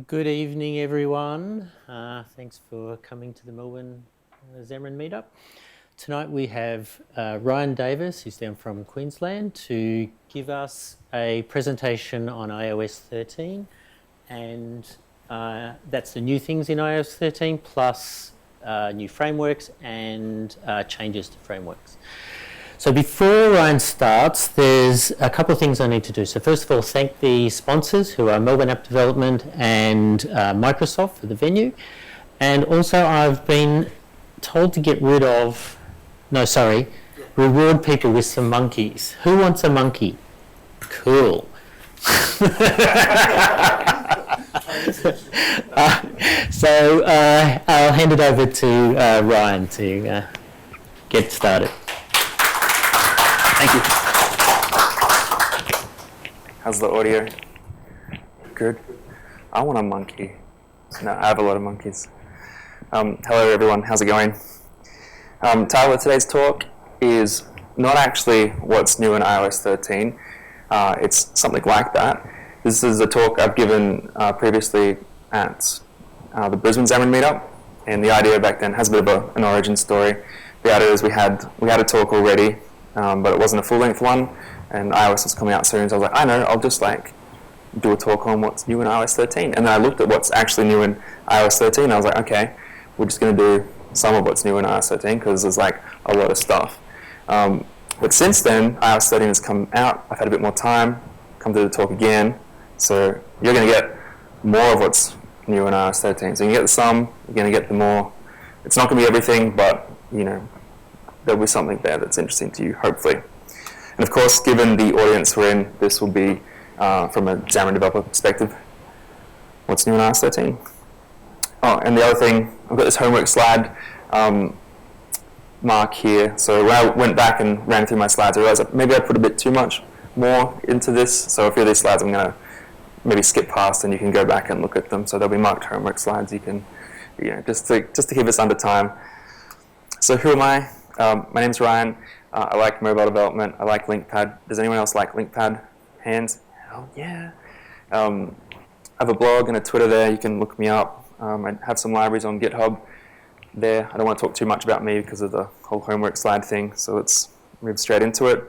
Good evening, everyone. Thanks for coming to the Melbourne Xamarin Meetup. Tonight we have Ryan Davis, who's down from Queensland, to give us a presentation on iOS 13. And that's the new things in iOS 13, plus new frameworks and changes to frameworks. So before Ryan starts, there's a couple of things I need to do. So first of all, thank the sponsors who are Melbourne App Development and Microsoft for the venue. And also I've been told to reward people with some monkeys. Who wants a monkey? Cool. So I'll hand it over to Ryan to get started. Thank you. How's the audio? Good. I want a monkey. No, I have a lot of monkeys. Hello everyone, how's it going? Title of today's talk is not actually what's new in iOS 13. It's something like that. This is a talk I've given previously at the Brisbane Xamarin Meetup, and the idea back then has a bit of an origin story. The idea is we had a talk already, but it wasn't a full-length one, and iOS was coming out soon, so I was like, I know, I'll just do a talk on what's new in iOS 13. And then I looked at what's actually new in iOS 13, and I was like, okay, we're just going to do some of what's new in iOS 13, because there's a lot of stuff. But since then, iOS 13 has come out, I've had a bit more time, come to the talk again, so you're going to get more of what's new in iOS 13. So you can get the some, you're going to get the more. It's not going to be everything, but, there'll be something there that's interesting to you, hopefully. And of course, given the audience we're in, this will be, from a Xamarin developer perspective, what's new in iOS 13. Oh, and the other thing, I've got this homework slide mark here. So when I went back and ran through my slides, I realized that maybe I put a bit too much more into this. So a few of these slides I'm going to maybe skip past, and you can go back and look at them. So there'll be marked homework slides. You can, just to keep us under time. So who am I? My name's Ryan. I like mobile development. I like LinkPad. Does anyone else like LinkPad? Hands? Hell yeah. I have a blog and a Twitter there. You can look me up. I have some libraries on GitHub there. I don't want to talk too much about me because of the whole homework slide thing, so let's move straight into it.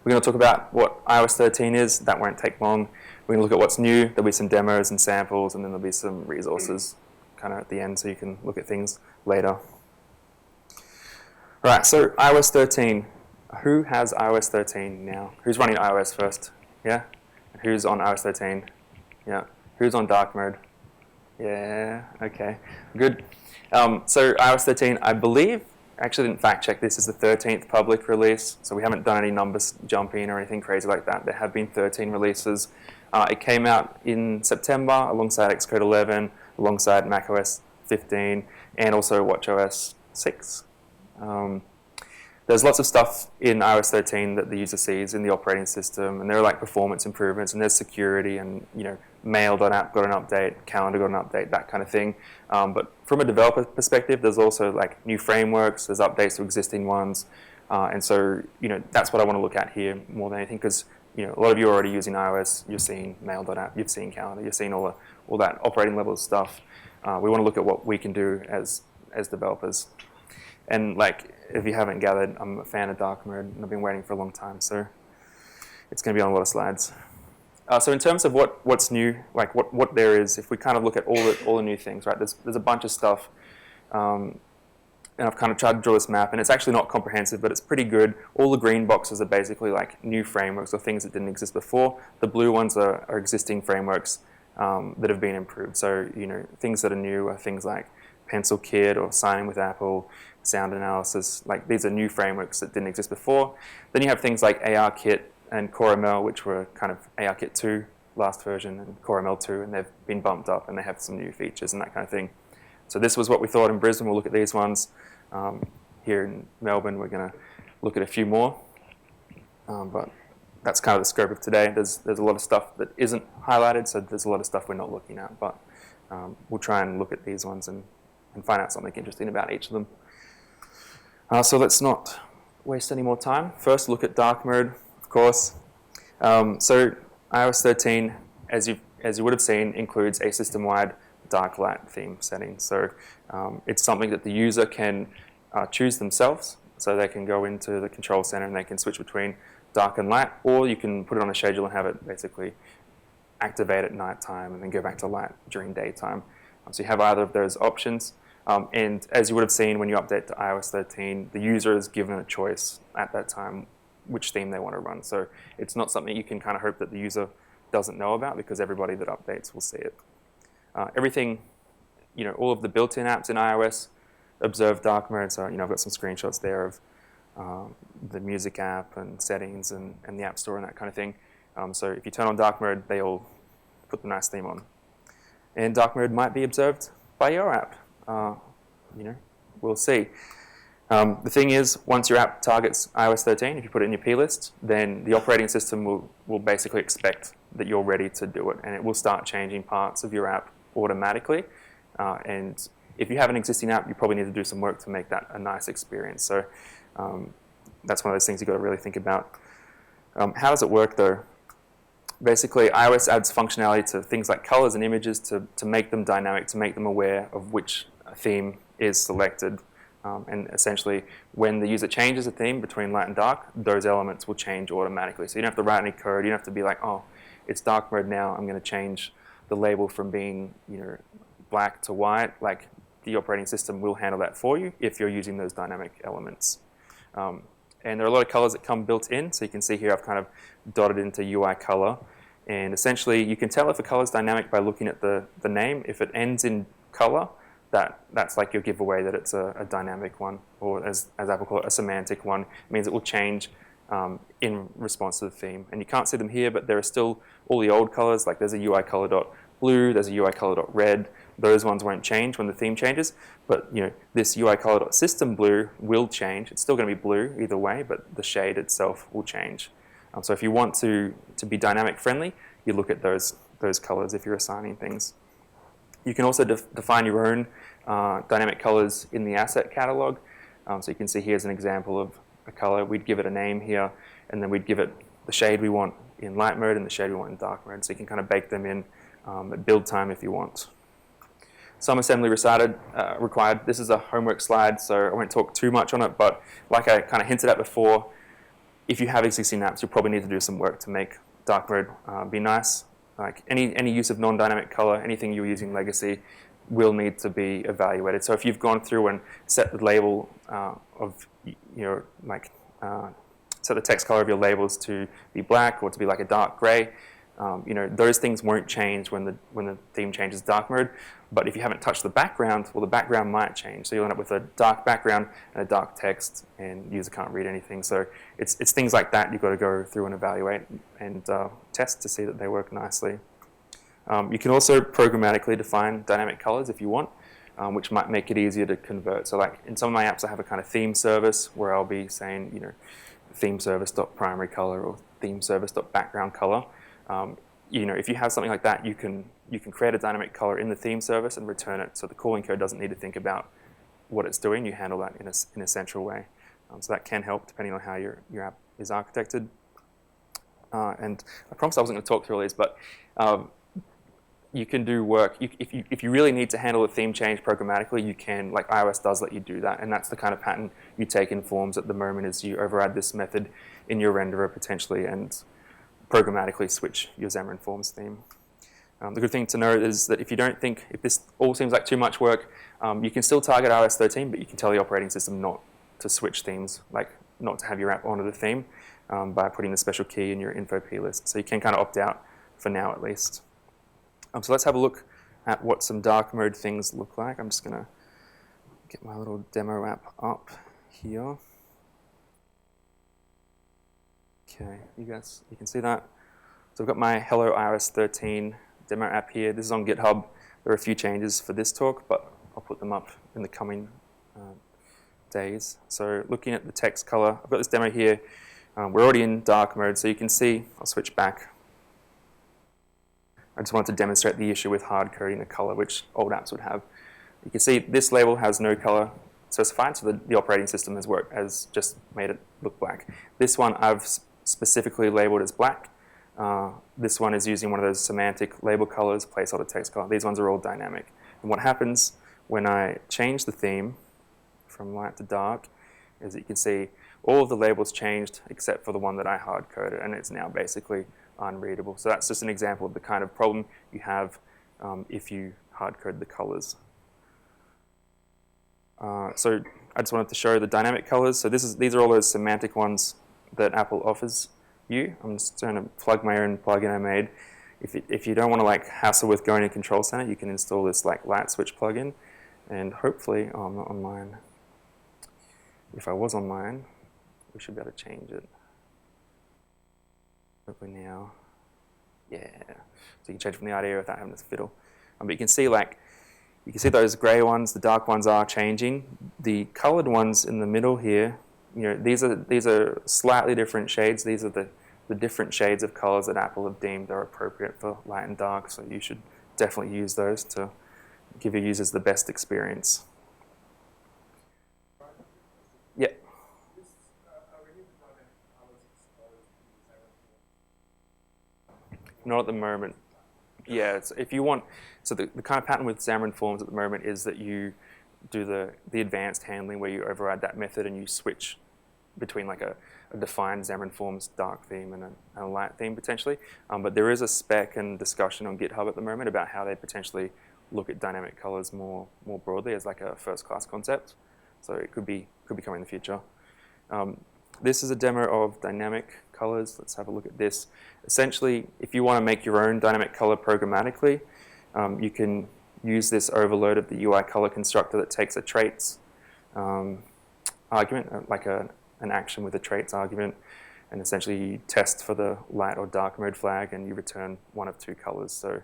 We're going to talk about what iOS 13 is. That won't take long. We're going to look at what's new. There'll be some demos and samples, and then there'll be some resources kind of at the end, so you can look at things later. Right, so iOS 13. Who has iOS 13 now? Who's running iOS first? Yeah? Who's on iOS 13? Yeah. Who's on dark mode? Yeah, okay, good. So iOS 13, I believe, actually didn't fact check this, is the 13th public release, so we haven't done any numbers jumping or anything crazy like that. There have been 13 releases. It came out in September alongside Xcode 11, alongside macOS 15, and also watchOS 6. There's lots of stuff in iOS 13 that the user sees in the operating system, and there are performance improvements, and there's security, and Mail.app got an update, Calendar got an update, that kind of thing. But from a developer perspective, there's also new frameworks, there's updates to existing ones, and so that's what I want to look at here more than anything, because a lot of you are already using iOS. You're seeing Mail.app, you've seen Calendar, you've seen all that operating level stuff. We want to look at what we can do as developers. And if you haven't gathered, I'm a fan of dark mode, and I've been waiting for a long time, so it's going to be on a lot of slides. So in terms of what's new, what there is, if we kind of look at all the new things, right? There's a bunch of stuff, and I've kind of tried to draw this map, and it's actually not comprehensive, but it's pretty good. All the green boxes are basically new frameworks or things that didn't exist before. The blue ones are existing frameworks that have been improved. So things that are new are things like PencilKit or signing with Apple, sound analysis. These are new frameworks that didn't exist before. Then you have things like ARKit and CoreML, which were kind of ARKit 2 last version and CoreML 2, and they've been bumped up and they have some new features and that kind of thing. So this was what we thought in Brisbane. We'll look at these ones. Here in Melbourne, we're going to look at a few more. But that's kind of the scope of today. There's a lot of stuff that isn't highlighted, so there's a lot of stuff we're not looking at. But we'll try and look at these ones and find out something interesting about each of them. So let's not waste any more time. First, look at dark mode, of course. So iOS 13, as as you would have seen, includes a system-wide dark light theme setting. So it's something that the user can choose themselves. So they can go into the control center and they can switch between dark and light, or you can put it on a schedule and have it basically activate at nighttime and then go back to light during daytime. So you have either of those options. And as you would have seen when you update to iOS 13, the user is given a choice at that time which theme they want to run. So it's not something you can kind of hope that the user doesn't know about, because everybody that updates will see it. Everything, all of the built-in apps in iOS observe dark mode. So I've got some screenshots there of the music app and settings and the app store and that kind of thing. So if you turn on dark mode, they all put the nice theme on. And dark mode might be observed by your app. We'll see. The thing is, once your app targets iOS 13, if you put it in your plist, then the operating system will basically expect that you're ready to do it, and it will start changing parts of your app automatically. And if you have an existing app, you probably need to do some work to make that a nice experience. So that's one of those things you've got to really think about. How does it work, though? Basically, iOS adds functionality to things like colors and images to make them dynamic, to make them aware of which theme is selected. And essentially, when the user changes a theme between light and dark, those elements will change automatically. So you don't have to write any code. You don't have to be like, oh, it's dark mode now, I'm going to change the label from being black to white. Like, the operating system will handle that for you if you're using those dynamic elements. And there are a lot of colors that come built in. So you can see here I've kind of dotted into UI color. And essentially, you can tell if a color is dynamic by looking at the name. If it ends in color, that's like your giveaway that it's a dynamic one, or as Apple call it, a semantic one. It means it will change in response to the theme. And you can't see them here, but there are still all the old colors. Like there's a UI color dot blue, there's a UI color dot red. Those ones won't change when the theme changes. But this UI color dot system blue will change. It's still going to be blue either way, but the shade itself will change. So if you want to be dynamic friendly, you look at those colors if you're assigning things. You can also define your own dynamic colors in the asset catalog. So you can see here's an example of a color. We'd give it a name here, and then we'd give it the shade we want in light mode and the shade we want in dark mode. So you can kind of bake them in at build time if you want. Some assembly required. This is a homework slide, so I won't talk too much on it, but like I kind of hinted at before, if you have existing apps, you'll probably need to do some work to make dark mode be nice. Like any use of non-dynamic color, anything you're using legacy, will need to be evaluated. So if you've gone through and set the label of set the text color of your labels to be black or to be like a dark gray, those things won't change when the theme changes dark mode. But if you haven't touched the background, well, the background might change. So you'll end up with a dark background and a dark text, and the user can't read anything. So it's things like that you've got to go through and evaluate and test to see that they work nicely. You can also programmatically define dynamic colors if you want, which might make it easier to convert. So like in some of my apps, I have a kind of theme service where I'll be saying, theme service.primary color or theme service.background color. If you have something like that, you can create a dynamic color in the theme service and return it, so the calling code doesn't need to think about what it's doing. You handle that in a central way. So that can help depending on how your app is architected. And I promised I wasn't going to talk through all these, but you can do work. If you really need to handle a theme change programmatically, you can. Like iOS does let you do that, and that's the kind of pattern you take in forms at the moment. Is you override this method in your renderer potentially and programmatically switch your Xamarin Forms theme. The good thing to know is that if this all seems like too much work, you can still target iOS 13, but you can tell the operating system not to switch themes, like not to have your app onto the theme by putting the special key in your info plist. So you can kind of opt out for now at least. So let's have a look at what some dark mode things look like. I'm just going to get my little demo app up here. Okay, you can see that. So I've got my Hello iOS 13 demo app here. This is on GitHub. There are a few changes for this talk, but I'll put them up in the coming days. So looking at the text color, I've got this demo here. We're already in dark mode, so you can see, I'll switch back. I just wanted to demonstrate the issue with hard coding the color, which old apps would have. You can see this label has no color specified, so the operating system has just made it look black. This one I've specifically labeled as black, This one is using one of those semantic label colors, placeholder text color. These ones are all dynamic. And what happens when I change the theme from light to dark is that you can see all of the labels changed except for the one that I hard-coded, and it's now basically unreadable. So that's just an example of the kind of problem you have if you hard-code the colors. So I just wanted to show the dynamic colors. So these are all those semantic ones that Apple offers you. I'm just going to plug my own plugin I made. If you don't want to like hassle with going to Control Center, you can install this like light switch plugin, and hopefully, oh, I'm not on mine. If I was on mine, we should be able to change it. Hopefully now, yeah. So you can change from the IDE without having to fiddle. But you can see those gray ones, the dark ones are changing. The colored ones in the middle here, these are slightly different shades. These are the different shades of colors that Apple have deemed are appropriate for light and dark. So you should definitely use those to give your users the best experience. Yeah. Not at the moment. Yeah, if you want, so the kind of pattern with Xamarin Forms at the moment is that you do the advanced handling where you override that method and you switch between like a defined Xamarin Forms dark theme and a light theme potentially. But there is a spec and discussion on GitHub at the moment about how they potentially look at dynamic colors more broadly as like a first-class concept. So it could be coming in the future. This is a demo of dynamic colors. Let's have a look at this. Essentially, if you want to make your own dynamic color programmatically, you can use this overload of the UI color constructor that takes a traits argument, like an action with a traits argument, and essentially you test for the light or dark mode flag and you return one of two colors. So,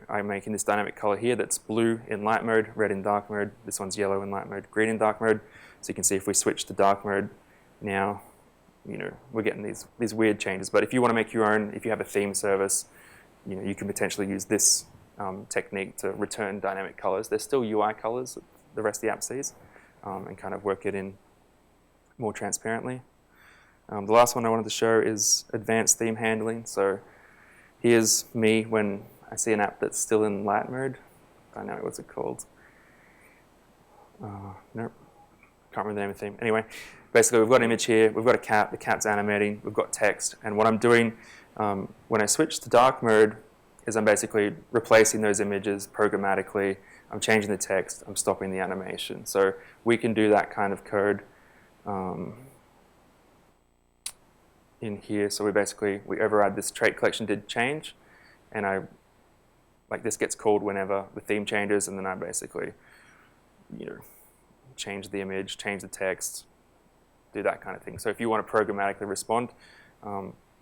I'm making this dynamic color here that's blue in light mode, red in dark mode. This one's yellow in light mode, green in dark mode. So you can see if we switch to dark mode now, we're getting these weird changes. But if you want to make your own, if you have a theme service, you can potentially use this technique to return dynamic colors. They're still UI colors that the rest of the app sees, and kind of work it in more transparently. The last one I wanted to show is advanced theme handling. So here's me when I see an app that's still in light mode. Dynamic, what's it called? Nope, can't remember the name of the theme. Anyway, basically we've got an image here, we've got a cat, the cat's animating, we've got text, and what I'm doing when I switch to dark mode is I'm basically replacing those images programmatically. I'm changing the text, I'm stopping the animation. So we can do that kind of code in here. So we override this trait collection did change, and this gets called whenever the theme changes, and then I basically, change the image, change the text, do that kind of thing. So if you want to programmatically respond,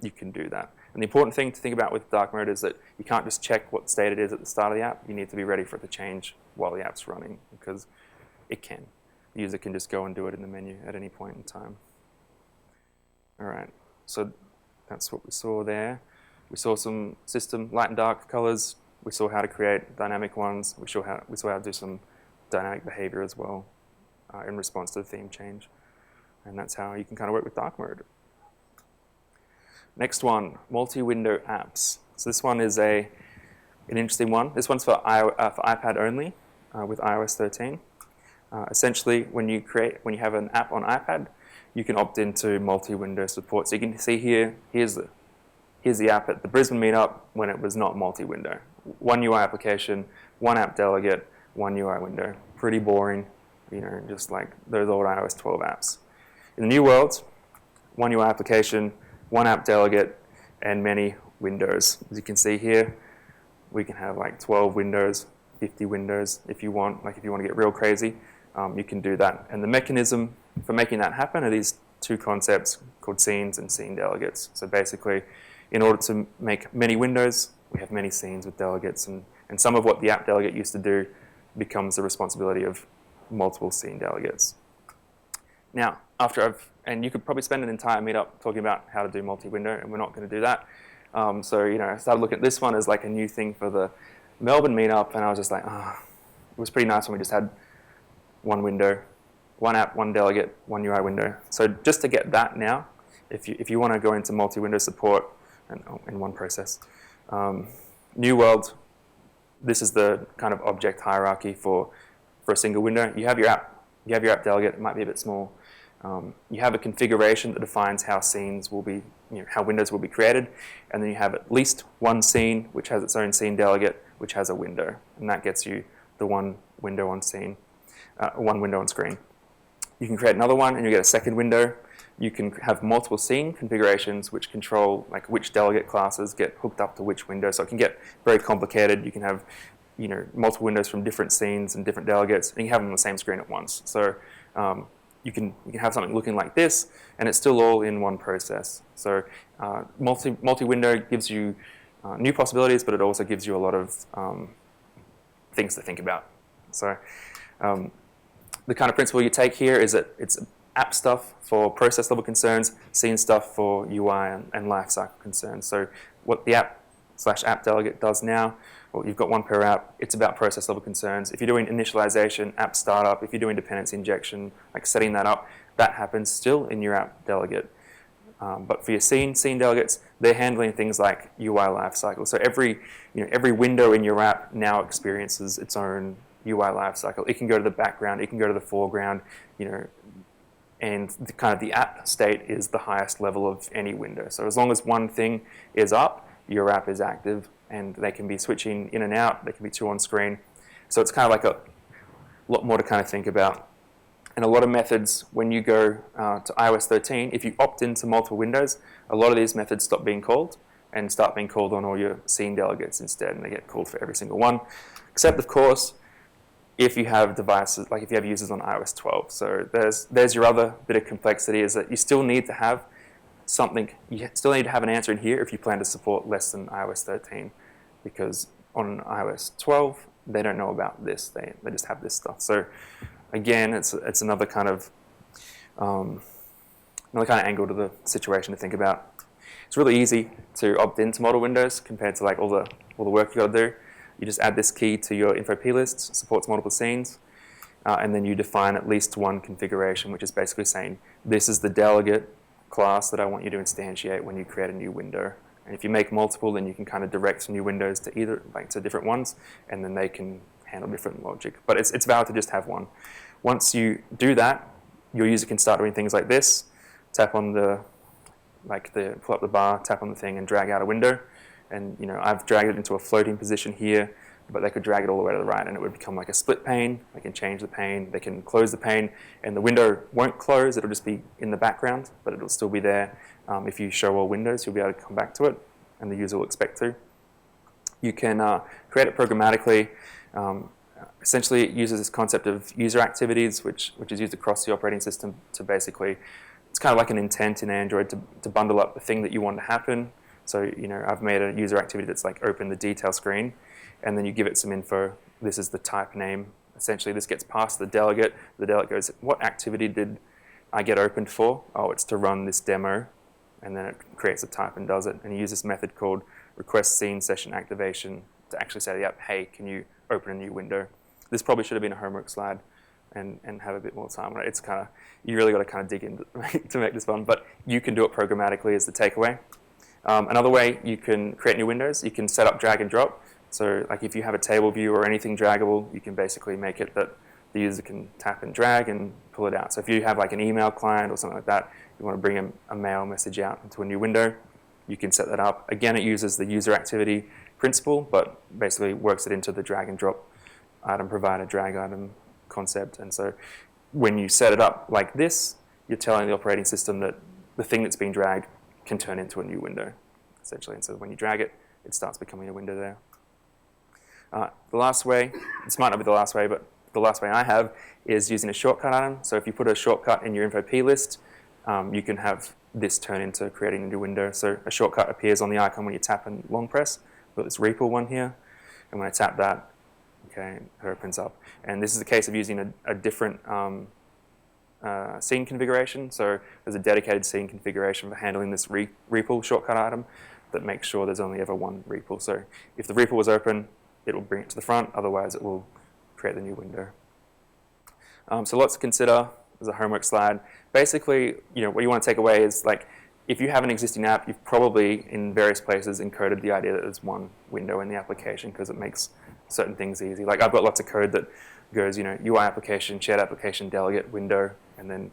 you can do that. And the important thing to think about with dark mode is that you can't just check what state it is at the start of the app. You need to be ready for it to change while the app's running, because it can. The user can just go and do it in the menu at any point in time. All right, so that's what we saw there. We saw some system light and dark colors. We saw how to create dynamic ones. We saw how to do some dynamic behavior as well in response to the theme change. And that's how you can kind of work with dark mode. Next one, multi-window apps. So this one is an interesting one. This one's for iPad only with iOS 13. Essentially, when you have an app on iPad, you can opt into multi-window support. So you can see here, here's the app at the Brisbane Meetup when it was not multi-window. One UI application, one app delegate, one UI window. Pretty boring, just like those old iOS 12 apps. In the new world, one UI application, one app delegate, and many windows. As you can see here, we can have like 12 windows, 50 windows if you want. Like if you want to get real crazy, you can do that. And the mechanism for making that happen are these two concepts called scenes and scene delegates. So basically, in order to make many windows, we have many scenes with delegates. And some of what the app delegate used to do becomes the responsibility of multiple scene delegates. Now, and you could probably spend an entire meetup talking about how to do multi-window, and we're not going to do that. I started looking at this one as like a new thing for the Melbourne Meetup, and I was just like, it was pretty nice when we just had one window, one app, one delegate, one UI window. So just to get that now, if you want to go into multi-window support, in one process. New world, this is the kind of object hierarchy for a single window. You have your app delegate. It might be a bit small. You have a configuration that defines how scenes will be, how windows will be created, and then you have at least one scene which has its own scene delegate, which has a window, and that gets you the one window on scene, one window on screen. You can create another one, and you get a second window. You can have multiple scene configurations which control like which delegate classes get hooked up to which window. So it can get very complicated. You can have multiple windows from different scenes and different delegates, and you can have them on the same screen at once. So you can have something looking like this, and it's still all in one process. So multi-window gives you new possibilities, but it also gives you a lot of things to think about. So the kind of principle you take here is that it's app stuff for process level concerns, scene stuff for UI and lifecycle concerns. So what the app/app delegate does now, well, you've got one per app. It's about process level concerns. If you're doing initialization, app startup, if you're doing dependency injection, like setting that up, that happens still in your app delegate. But for your scene delegates, they're handling things like UI lifecycle. So every window in your app now experiences its own UI lifecycle. It can go to the background, it can go to the foreground, and the app state is the highest level of any window. So as long as one thing is up, your app is active, and they can be switching in and out. They can be two on screen. So it's kind of like a lot more to kind of think about. And a lot of methods, when you go to iOS 13, if you opt into multiple windows, a lot of these methods stop being called and start being called on all your scene delegates instead, and they get called for every single one. Except, of course, if you have devices, like if you have users on iOS 12. So there's your other bit of complexity, is that you still need to have something, you still need to have an answer in here if you plan to support less than iOS 13, because on iOS 12, they don't know about this. They just have this stuff. So again, it's another kind of angle to the situation to think about. It's really easy to opt into model windows compared to like all the work you got to do. You just add this key to your info plist, supports multiple scenes, and then you define at least one configuration, which is basically saying this is the delegate class that I want you to instantiate when you create a new window. And if you make multiple, then you can kind of direct new windows to either to different ones, and then they can handle different logic. But it's valid to just have one. Once you do that, your user can start doing things like this: tap on pull up the bar, tap on the thing, and drag out a window. And I've dragged it into a floating position here, but they could drag it all the way to the right, and it would become like a split pane. They can change the pane, they can close the pane, and the window won't close. It'll just be in the background, but it'll still be there. If you show all windows, you'll be able to come back to it, and the user will expect to. You can create it programmatically. Essentially, it uses this concept of user activities, which is used across the operating system to basically, it's kind of like an intent in Android to bundle up the thing that you want to happen. So, I've made a user activity that's like open the detail screen, and then you give it some info. This is the type name. Essentially, this gets passed to the delegate. The delegate goes, what activity did I get opened for? Oh, it's to run this demo. And then it creates a type and does it. And you use this method called request scene session activation to actually say to the app, hey, can you open a new window? This probably should have been a homework slide and have a bit more time on it. It's kind of, you really got to kind of dig in to make this fun. But you can do it programmatically as the takeaway. Another way you can create new windows, you can set up drag and drop. So like if you have a table view or anything draggable, you can basically make it that the user can tap and drag and pull it out. So if you have like an email client or something like that, you want to bring a mail message out into a new window, you can set that up. Again, it uses the user activity principle, but basically works it into the drag and drop item provider, drag item concept. And so when you set it up like this, you're telling the operating system that the thing that's being dragged can turn into a new window, essentially. And so when you drag it, it starts becoming a window there. The last way, this might not be the last way, but the last way I have is using a shortcut item. So if you put a shortcut in your info plist, you can have this turn into creating a new window. So a shortcut appears on the icon when you tap and long press. Got this REPL one here, and when I tap that, okay, it opens up. And this is the case of using a different scene configuration. So there's a dedicated scene configuration for handling this REPL shortcut item that makes sure there's only ever one REPL. So if the REPL was open, it will bring it to the front. Otherwise, it will create the new window. So lots to consider as a homework slide. Basically, what you want to take away is like if you have an existing app, you've probably in various places encoded the idea that there's one window in the application because it makes certain things easy. Like I've got lots of code that goes, UI application, shared application, delegate, window, and then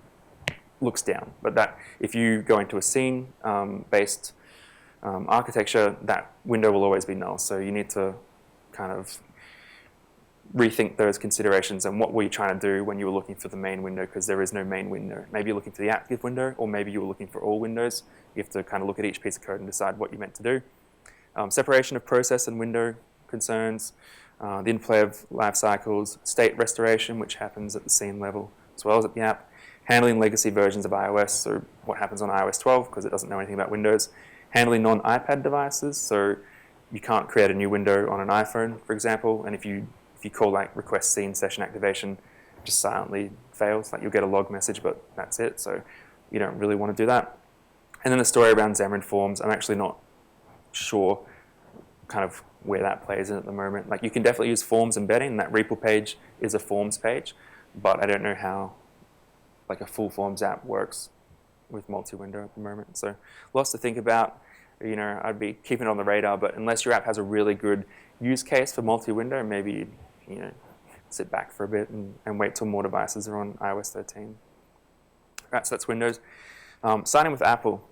looks down. But that if you go into a scene-based architecture, that window will always be null. So you need to kind of rethink those considerations and what were you trying to do when you were looking for the main window, because there is no main window. Maybe you're looking for the active window, or maybe you were looking for all windows. You have to kind of look at each piece of code and decide what you meant to do. Separation of process and window concerns, the interplay of life cycles, state restoration, which happens at the scene level as well as at the app, handling legacy versions of iOS, so what happens on iOS 12 because it doesn't know anything about Windows, handling non-iPad devices, so you can't create a new window on an iPhone, for example, and if you call like request scene session activation, just silently fails. Like you'll get a log message, but that's it. So you don't really want to do that. And then the story around Xamarin Forms, I'm actually not sure kind of where that plays in at the moment. Like you can definitely use Forms embedding, and that REPL page is a Forms page, but I don't know how like a full Forms app works with multi-window at the moment. So lots to think about. I'd be keeping it on the radar, but unless your app has a really good use case for multi-window, maybe sit back for a bit and wait till more devices are on iOS 13. Right, so that's Windows. Sign in with Apple.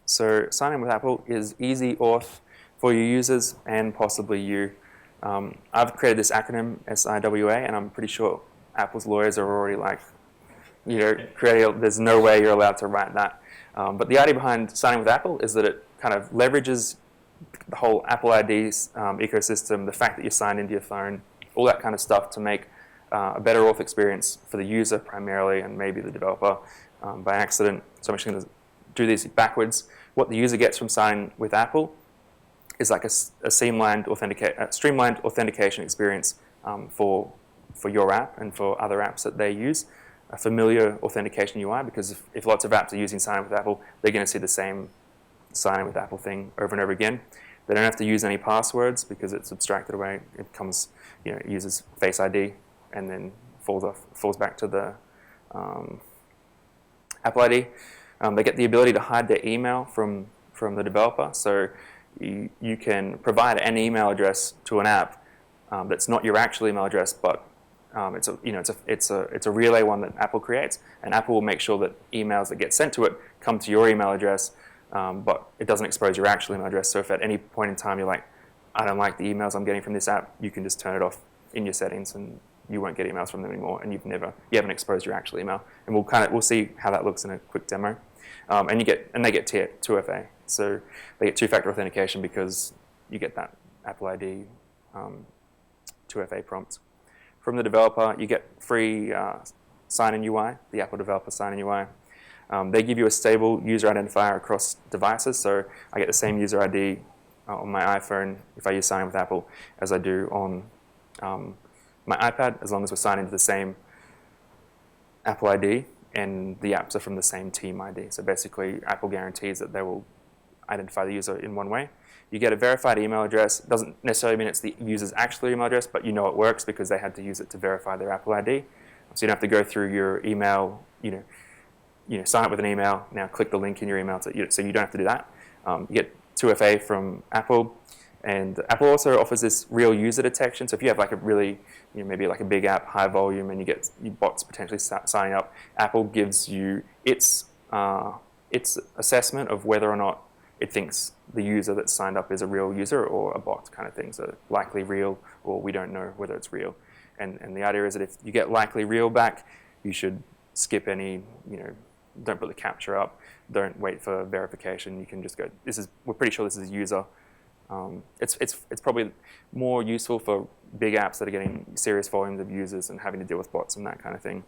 So sign in with Apple is easy auth for your users and possibly you. I've created this acronym, SIWA, and I'm pretty sure Apple's lawyers are already like, there's no way you're allowed to write that. But the idea behind signing with Apple is that it kind of leverages the whole Apple ID's ecosystem, the fact that you signed into your phone, all that kind of stuff to make a better auth experience for the user primarily and maybe the developer by accident. So I'm just going to do these backwards. What the user gets from signing with Apple is like a streamlined authentication experience for your app and for other apps that they use. A familiar authentication UI, because if lots of apps are using sign in with Apple, they're going to see the same sign in with Apple thing over and over again. They don't have to use any passwords because it's abstracted away. It comes, it uses Face ID and then falls back to the Apple ID. They get the ability to hide their email from the developer. So you can provide an email address to an app that's not your actual email address, but it's a relay one that Apple creates, and Apple will make sure that emails that get sent to it come to your email address, but it doesn't expose your actual email address. So if at any point in time you're like, I don't like the emails I'm getting from this app, you can just turn it off in your settings, and you won't get emails from them anymore, and you haven't exposed your actual email. And we'll see how that looks in a quick demo. And they get 2FA, so they get two-factor authentication because you get that Apple ID 2FA prompt. From the developer, you get free sign-in UI, the Apple developer sign-in UI. They give you a stable user identifier across devices, so I get the same user ID on my iPhone if I use sign-in with Apple as I do on my iPad, as long as we're signed into the same Apple ID and the apps are from the same team ID. So basically, Apple guarantees that they will identify the user in one way. You get a verified email address. It doesn't necessarily mean it's the user's actual email address, but it works because they had to use it to verify their Apple ID. So you don't have to go through your email, sign up with an email, now click the link in your email, so you don't have to do that. You get 2FA from Apple, and Apple also offers this real user detection. So if you have like a really, maybe like a big app, high volume, and you get bots potentially signing up, Apple gives you its assessment of whether or not it thinks the user that's signed up is a real user or a bot kind of thing. So likely real, or we don't know whether it's real. And the idea is that if you get likely real back, you should skip any, don't put the captcha up, don't wait for verification. You can just go, we're pretty sure this is a user. It's probably more useful for big apps that are getting serious volumes of users and having to deal with bots and that kind of thing.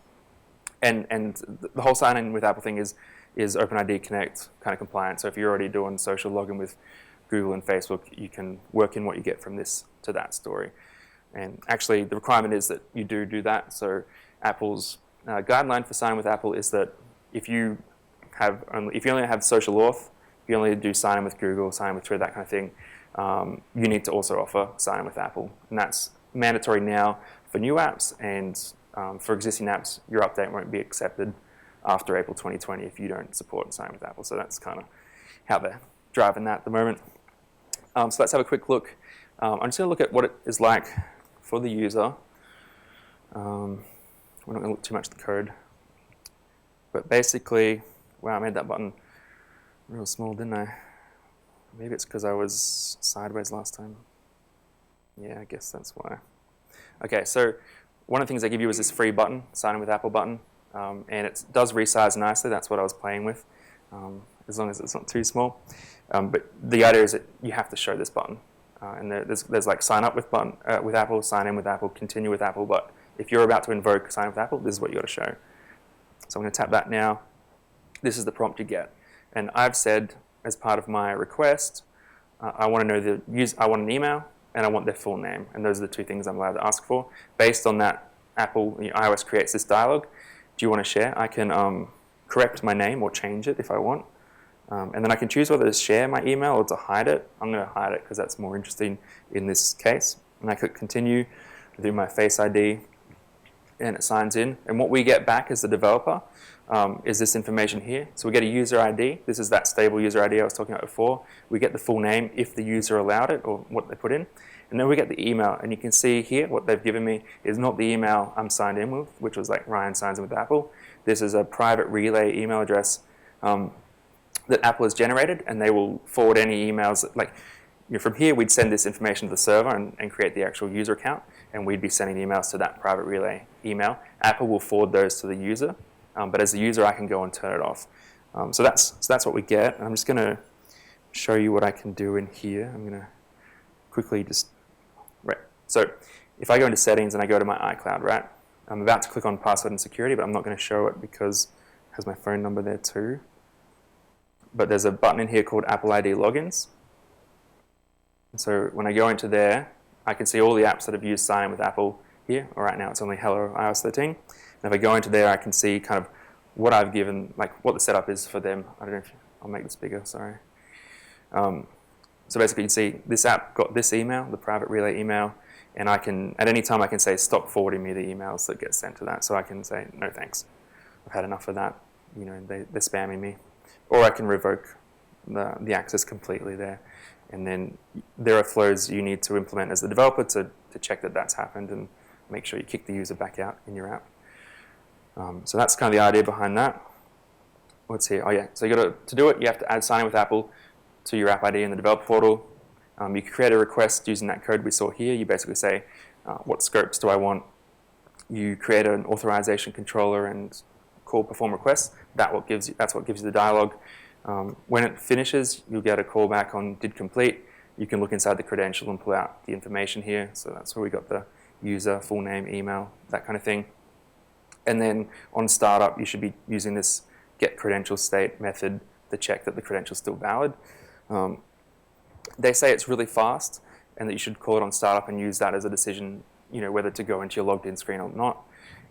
And the whole sign-in with Apple thing is OpenID Connect kind of compliant. So if you're already doing social login with Google and Facebook, you can work in what you get from this to that story. And actually, the requirement is that you do that. So Apple's guideline for sign with Apple is that if you only have social auth, if you only do sign in with Google, sign in with Twitter, that kind of thing, you need to also offer sign in with Apple. And that's mandatory now for new apps, and for existing apps, your update won't be accepted after April 2020 if you don't support sign with Apple. So that's kind of how they're driving that at the moment. So let's have a quick look. I'm just going to look at what it is like for the user. We're not going to look too much at the code. But basically, wow, I made that button real small, didn't I? Maybe it's because I was sideways last time. Yeah, I guess that's why. Okay, so one of the things they give you is this free button, Sign In with Apple button. And it does resize nicely. That's what I was playing with, as long as it's not too small. But the idea is that you have to show this button. And there's like sign up with Apple, sign in with Apple, continue with Apple. But if you're about to invoke sign with Apple, this is what you got to show. So I'm going to tap that now. This is the prompt you get. And I've said, as part of my request, I want to know I want an email and I want their full name. And those are the two things I'm allowed to ask for. Based on that, iOS creates this dialog. Do you want to share? I can correct my name or change it if I want. And then I can choose whether to share my email or to hide it. I'm going to hide it because that's more interesting in this case. And I click continue, do my Face ID, and it signs in. And what we get back as the developer is this information here. So we get a user ID. This is that stable user ID I was talking about before. We get the full name if the user allowed it or what they put in. And then we get the email. And you can see here what they've given me is not the email I'm signed in with, which was like Ryan signs in with Apple. This is a private relay email address that Apple has generated, and they will forward any emails. From here, we'd send this information to the server and create the actual user account, and we'd be sending emails to that private relay email. Apple will forward those to the user, but as the user, I can go and turn it off. So that's what we get. I'm just going to show you what I can do in here. I'm going to quickly right. So if I go into settings and I go to my iCloud, right, I'm about to click on password and security, but I'm not going to show it because it has my phone number there too. But there's a button in here called Apple ID Logins. And so when I go into there, I can see all the apps that have used Sign In with Apple here. Right now it's only Hello iOS 13. And if I go into there, I can see kind of what I've given, like what the setup is for them. I don't know if I'll make this bigger, sorry. So basically you can see this app got this email, the private relay email, and I can, at any time I can say stop forwarding me the emails that get sent to that. So I can say, no thanks, I've had enough of that. They're spamming me. Or I can revoke the access completely there. And then there are flows you need to implement as the developer to check that that's happened and make sure you kick the user back out in your app. So that's kind of the idea behind that. What's here? Oh yeah, so to do it, you have to add Sign In with Apple to your app ID in the developer portal. You can create a request using that code we saw here. You basically say, what scopes do I want? You create an authorization controller and call perform requests. That's what gives you the dialog. When it finishes, you'll get a callback on did complete. You can look inside the credential and pull out the information here. So that's where we got the user, full name, email, that kind of thing. And then on startup, you should be using this get credential state method to check that the credential is still valid. They say it's really fast and that you should call it on startup and use that as a decision, whether to go into your logged in screen or not.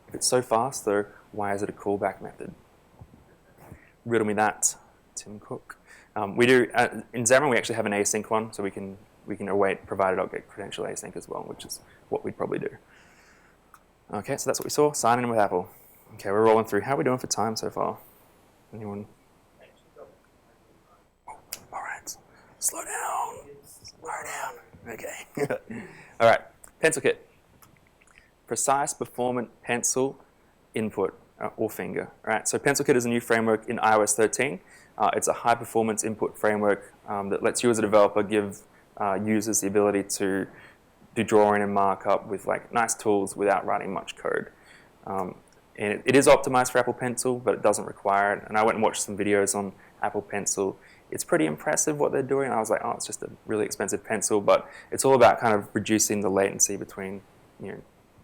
If it's so fast, though, why is it a callback method? Riddle me that, Tim Cook. We do in Xamarin we actually have an async one, so we can await provided I'll get credential async as well, which is what we'd probably do. Okay, so that's what we saw. Sign in with Apple. Okay, we're rolling through. How are we doing for time so far? Anyone? All right. Slow down. Slow down. Okay. All right. Pencil kit. Precise performant pencil input or finger. All right. So Pencil Kit is a new framework in iOS 13. It's a high-performance input framework that lets you as a developer give users the ability to do drawing and markup with nice tools without writing much code. And it is optimized for Apple Pencil, but it doesn't require it. And I went and watched some videos on Apple Pencil. It's pretty impressive what they're doing. I was like, oh, it's just a really expensive pencil, but it's all about kind of reducing the latency between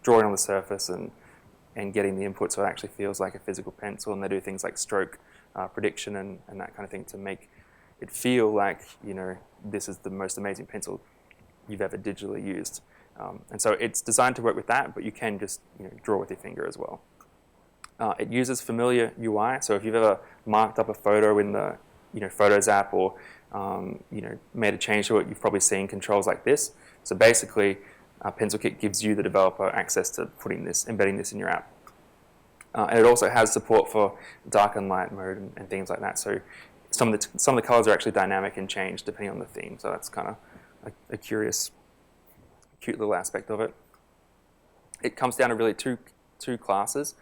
drawing on the surface and getting the input so it actually feels like a physical pencil. And they do things like stroke prediction and that kind of thing to make it feel like this is the most amazing pencil you've ever digitally used. And so it's designed to work with that, but you can just draw with your finger as well. It uses familiar UI, so if you've ever marked up a photo in the Photos app or made a change to it, you've probably seen controls like this. So basically, Pencil Kit gives you, the developer, access to embedding this in your app. And it also has support for dark and light mode and things like that. So some of the colors are actually dynamic and change depending on the theme. So that's kind of a cute little aspect of it. It comes down to really two classes.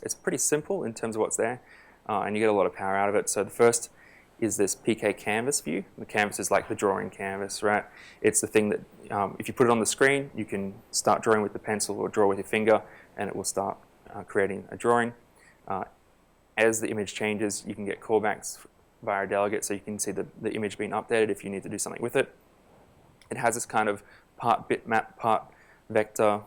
It's pretty simple in terms of what's there, and you get a lot of power out of it. So the first is this PK canvas view. The canvas is like the drawing canvas, right? It's the thing that if you put it on the screen, you can start drawing with the pencil or draw with your finger, and it will start creating a drawing. As the image changes, you can get callbacks via a delegate, so you can see the image being updated if you need to do something with it. It has this kind of part bitmap, part vector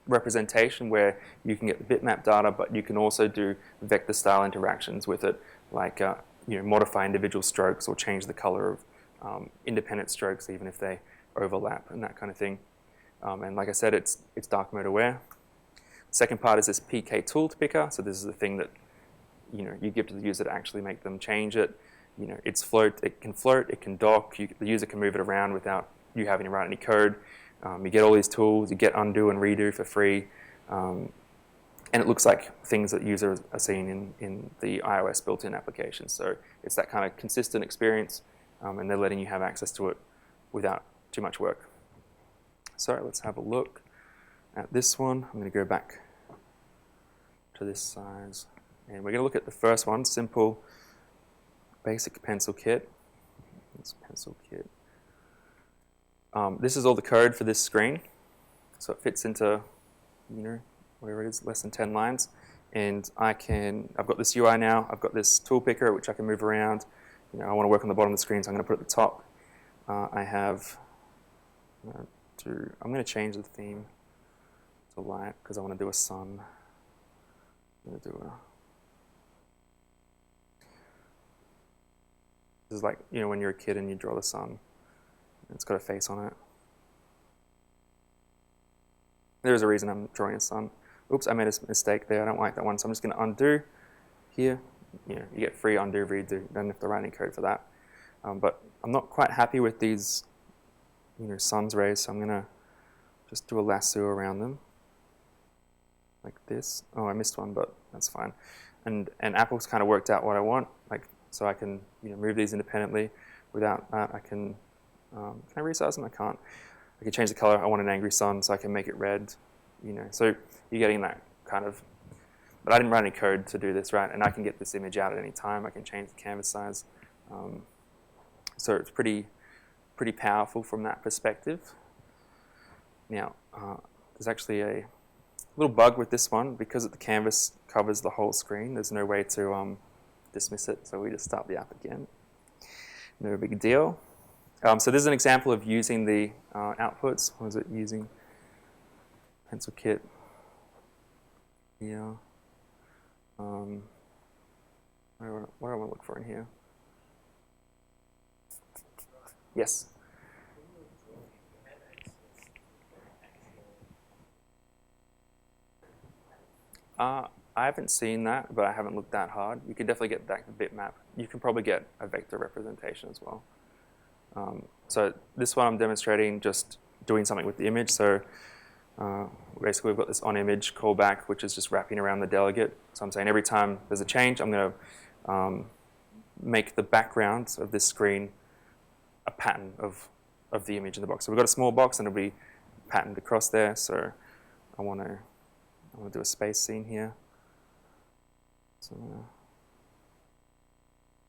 representation where you can get the bitmap data, but you can also do vector style interactions with it, like modify individual strokes or change the color of independent strokes even if they overlap and that kind of thing. And like I said, it's dark mode aware. Second part is this PK tooled picker. So this is the thing that you give to the user to actually make them change it. It can float, it can dock. The user can move it around without you having to write any code. You get all these tools. You get undo and redo for free. And it looks like things that users are seeing in the iOS built-in application. So it's that kind of consistent experience, and they're letting you have access to it without too much work. So let's have a look at this one. I'm going to go back to this size. And we're going to look at the first one, simple, basic pencil kit. This pencil kit. This is all the code for this screen. So it fits into, whatever it is, less than 10 lines. And I've got this UI now. I've got this tool picker, which I can move around. I want to work on the bottom of the screen, so I'm going to put it at the top. I'm going to change the theme to light because I want to do a sun. I'm going to do this is like, when you're a kid and you draw the sun. It's got a face on it. There's a reason I'm drawing a sun. Oops, I made a mistake there. I don't like that one, so I'm just going to undo here. You get free undo, redo. You don't have to write any code for that. But I'm not quite happy with these, sun's rays, so I'm going to just do a lasso around them, like this. Oh, I missed one, but that's fine. And Apple's kind of worked out what I want, so I can move these independently. Without that, I can I resize them? I can't. I can change the color. I want an angry sun, so I can make it red. So you're getting that kind of. But I didn't write any code to do this, right? And I can get this image out at any time. I can change the canvas size. So it's pretty powerful from that perspective. Now, there's actually a little bug with this one. Because the canvas covers the whole screen, there's no way to dismiss it. So we just start the app again. No big deal. So this is an example of using the outputs. What is it using? Pencil kit. Yeah. What do I want to look for in here? Yes. I haven't seen that, but I haven't looked that hard. You can definitely get that bitmap. You can probably get a vector representation as well. So this one I'm demonstrating just doing something with the image. So basically we've got this on-image callback, which is just wrapping around the delegate. So I'm saying every time there's a change, I'm going to make the background of this screen a pattern of the image in the box. So we've got a small box and it'll be patterned across there. So I want to do a space scene here. So I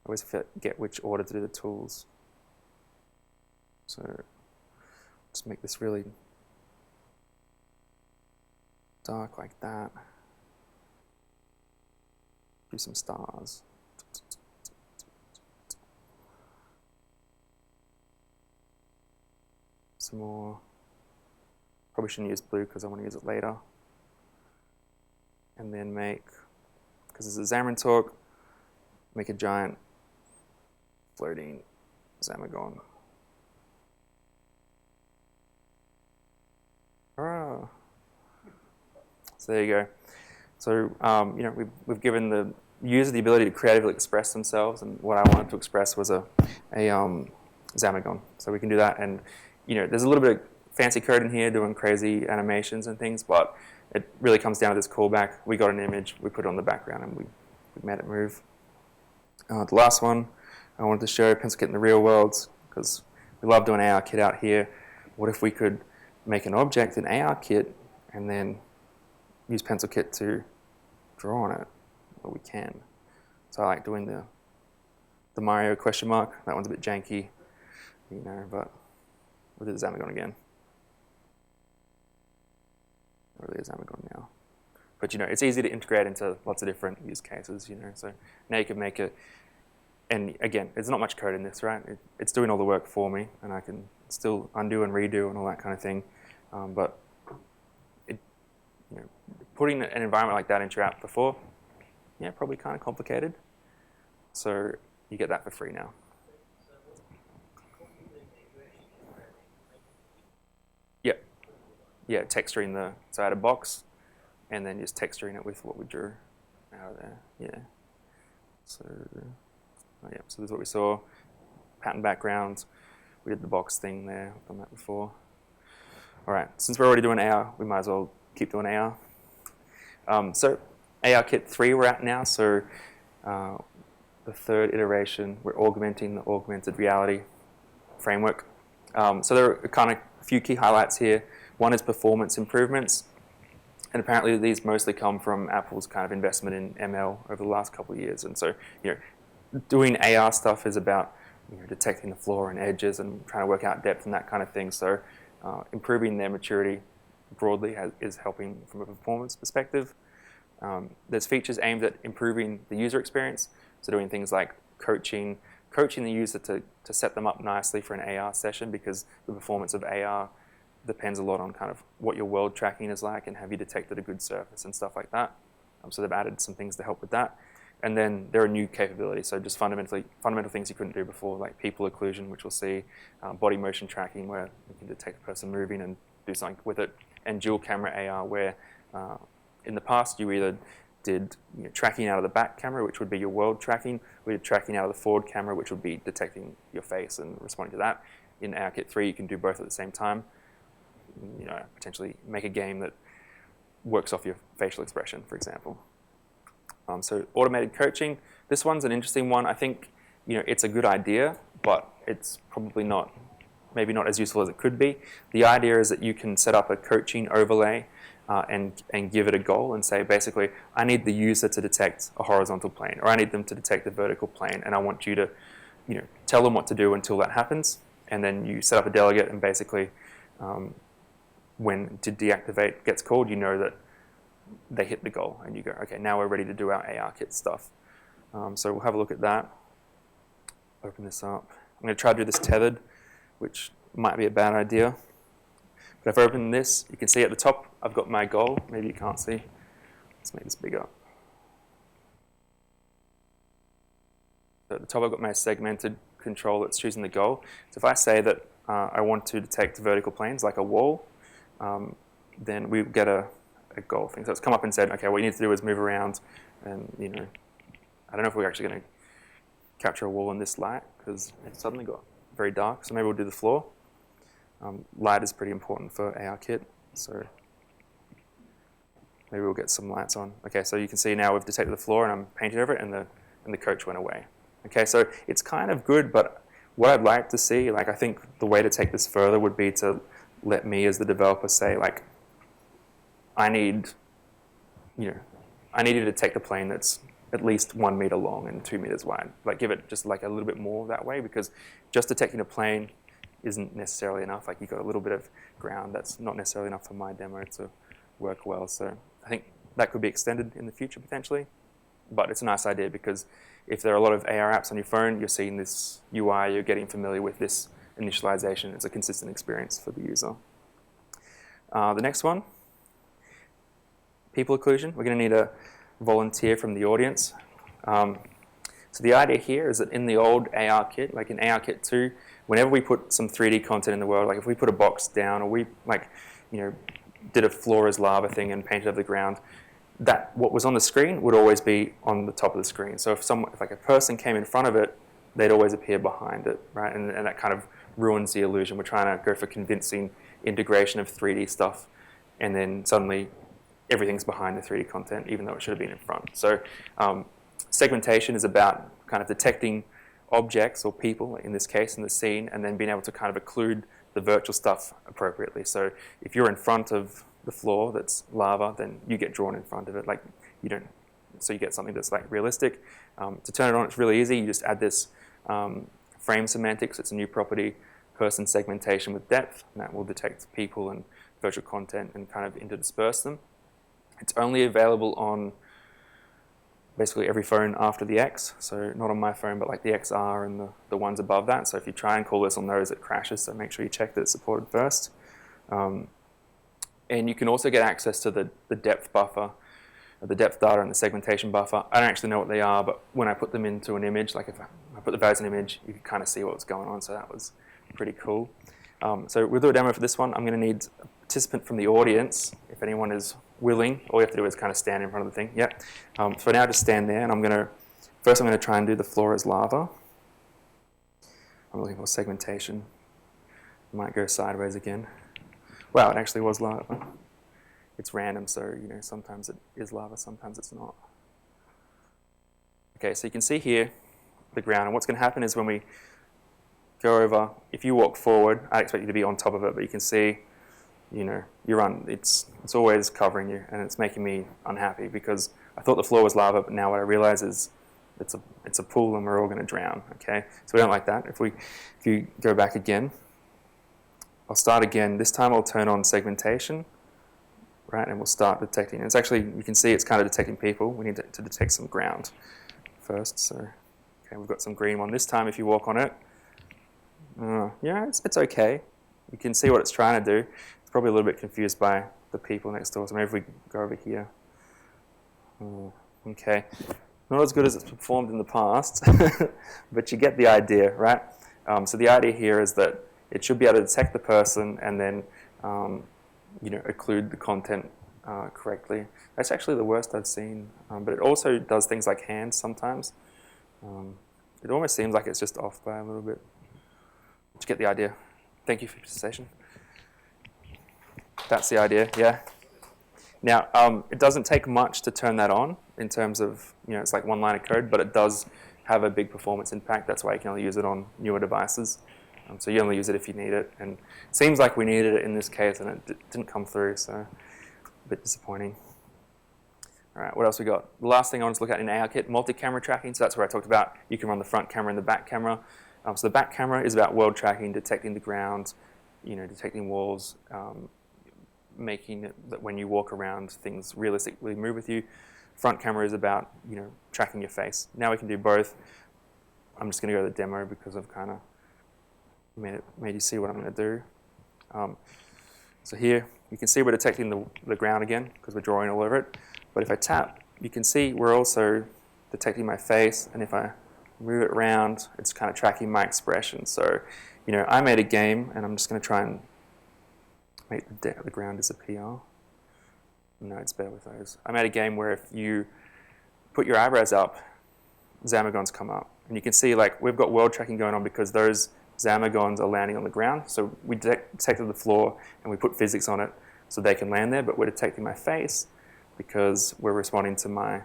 always forget which order to do the tools. So just make this really dark like that. Do some stars. Some more. Probably shouldn't use blue because I want to use it later. And then because it's a Xamarin talk, make a giant floating Xamagon. Hurrah. So there you go. So we've given the user the ability to creatively express themselves, and what I wanted to express was a Xamagon. So we can do that, and there's a little bit of fancy code in here doing crazy animations and things, but it really comes down to this callback. We got an image, we put it on the background, and we made it move. The last one I wanted to show, pencil kit in the real world, because we love doing AR kit out here. What if we could make an object in AR kit and then use pencil kit to draw on it? Well, we can. So I like doing the Mario question mark. That one's a bit janky, but we'll do the Xamarin again. Or the Xamarin now. But it's easy to integrate into lots of different use cases, So now you can make it, and again, there's not much code in this, right? It's doing all the work for me, and I can still undo and redo and all that kind of thing. But putting an environment like that into your app before, probably kind of complicated. So you get that for free now. Yeah, texturing so I had a box, and then just texturing it with what we drew out of there. Yeah. So this is what we saw. Pattern background. We did the box thing there. I've done that before. All right. Since we're already doing AR, we might as well keep doing AR. So AR Kit 3 we're at now. So the third iteration, we're augmenting the augmented reality framework. So there are kind of a few key highlights here. One is performance improvements, and apparently these mostly come from Apple's kind of investment in ML over the last couple of years. And so, doing AR stuff is about detecting the flaw and edges and trying to work out depth and that kind of thing. So, improving their maturity broadly is helping from a performance perspective. There's features aimed at improving the user experience. So, doing things like coaching the user to set them up nicely for an AR session, because the performance of AR depends a lot on kind of what your world tracking is like and have you detected a good surface and stuff like that. So they've added some things to help with that. And then there are new capabilities, so just fundamental things you couldn't do before, like people occlusion, which we'll see, body motion tracking, where you can detect a person moving and do something with it, and dual camera AR, where in the past you either did tracking out of the back camera, which would be your world tracking, or did tracking out of the forward camera, which would be detecting your face and responding to that. In ARKit 3, you can do both at the same time. Potentially make a game that works off your facial expression, for example. So automated coaching, this one's an interesting one. I think it's a good idea, but it's probably maybe not as useful as it could be. The idea is that you can set up a coaching overlay and give it a goal and say, basically, I need the user to detect a horizontal plane, or I need them to detect a vertical plane, and I want you to tell them what to do until that happens. And then you set up a delegate, and basically when to deactivate gets called, that they hit the goal, and you go, okay, now we're ready to do our ARKit stuff. So we'll have a look at that. Open this up. I'm going to try to do this tethered, which might be a bad idea. But if I open this, you can see at the top, I've got my goal. Maybe you can't see. Let's make this bigger. So at the top, I've got my segmented control that's choosing the goal. So if I say that I want to detect vertical planes, like a wall, then we get a goal thing. So it's come up and said, okay, what you need to do is move around, and I don't know if we're actually going to capture a wall in this light, because it suddenly got very dark. So maybe we'll do the floor. Light is pretty important for ARKit, so maybe we'll get some lights on. Okay, so you can see now we've detected the floor, and I'm painting over it, and the coach went away. Okay, so it's kind of good, but what I'd like to see, I think the way to take this further would be to let me as the developer say, I need you to detect a plane that's at least 1 meter long and 2 meters wide. Give it just a little bit more that way, because just detecting a plane isn't necessarily enough. You've got a little bit of ground that's not necessarily enough for my demo to work well. So I think that could be extended in the future potentially, but it's a nice idea, because if there are a lot of AR apps on your phone, you're seeing this UI, you're getting familiar with this initialization. It's a consistent experience for the user. The next one, people occlusion. We're going to need a volunteer from the audience. So the idea here is that in the old ARKit, in ARKit 2, whenever we put some 3D content in the world, if we put a box down, or we did a floor as lava thing and painted over the ground, that what was on the screen would always be on the top of the screen. So if a person came in front of it, they'd always appear behind it, right? And that kind of ruins the illusion. We're trying to go for convincing integration of 3D stuff, and then suddenly everything's behind the 3D content, even though it should have been in front. So segmentation is about kind of detecting objects or people, in this case, in the scene, and then being able to kind of occlude the virtual stuff appropriately. So if you're in front of the floor that's lava, then you get drawn in front of it. Like you don't, so you get something that's like realistic. To turn it on, it's really easy. You just add this frame semantics. It's a new property, person segmentation with depth, and that will detect people and virtual content and kind of interdisperse them. It's only available on basically every phone after the X, so not on my phone, but like the XR and the ones above that. So if you try and call this on those, it crashes, so make sure you check that it's supported first. And you can also get access to the depth buffer, the depth data and the segmentation buffer. I don't actually know what they are, but when I put them into an image, like if I put the values in an image, you can kind of see what's going on, so that was pretty cool. So we'll do a demo for this one. I'm going to need a participant from the audience, if anyone is willing. All you have to do is kind of stand in front of the thing. Yep. For now, just stand there, and I'm going to try and do the floor as lava. I'm looking for segmentation. Might go sideways again. Wow, it actually was lava. It's random, so sometimes it is lava, sometimes it's not. Okay, so you can see here the ground, and what's going to happen is when we go over, if you walk forward, I expect you to be on top of it, but you can see, it's always covering you, and it's making me unhappy because I thought the floor was lava, but now what I realize is it's a pool and we're all going to drown. Okay, so we don't like that. If you go back again, I'll start again. This time I'll turn on segmentation, right, and we'll start detecting. And it's actually, you can see it's kind of detecting people. We need to detect some ground first. So, okay, we've got some green one. This time, if you walk on it, yeah, it's okay. You can see what it's trying to do. It's probably a little bit confused by the people next door. So maybe if we go over here. Okay, not as good as it's performed in the past, but you get the idea, right? So the idea here is that it should be able to detect the person and then, occlude the content correctly. That's actually the worst I've seen, but it also does things like hands sometimes. It almost seems like it's just off by a little bit. Did you get the idea? Thank you for your participation. That's the idea, yeah. Now, it doesn't take much to turn that on in terms of, it's like one line of code, but it does have a big performance impact. That's why you can only use it on newer devices. So you only use it if you need it. And it seems like we needed it in this case, and it didn't come through, so a bit disappointing. All right, what else we got? The last thing I want to look at in ARKit, multi-camera tracking. So that's where I talked about you can run the front camera and the back camera. So the back camera is about world tracking, detecting the ground, detecting walls, making it that when you walk around, things realistically move with you. Front camera is about, tracking your face. Now we can do both. I'm just going to go to the demo because I've kind of made you see what I'm going to do. So here, you can see we're detecting the ground again because we're drawing all over it. But if I tap, you can see we're also detecting my face. And if I move it around, it's kind of tracking my expression. So, I made a game, and I'm just going to try and make the ground disappear. No, it's better with those. I made a game where if you put your eyebrows up, Zamagons come up. And you can see we've got world tracking going on because those Zamagons are landing on the ground. So we detected the floor and we put physics on it so they can land there, but we're detecting my face because we're responding to my,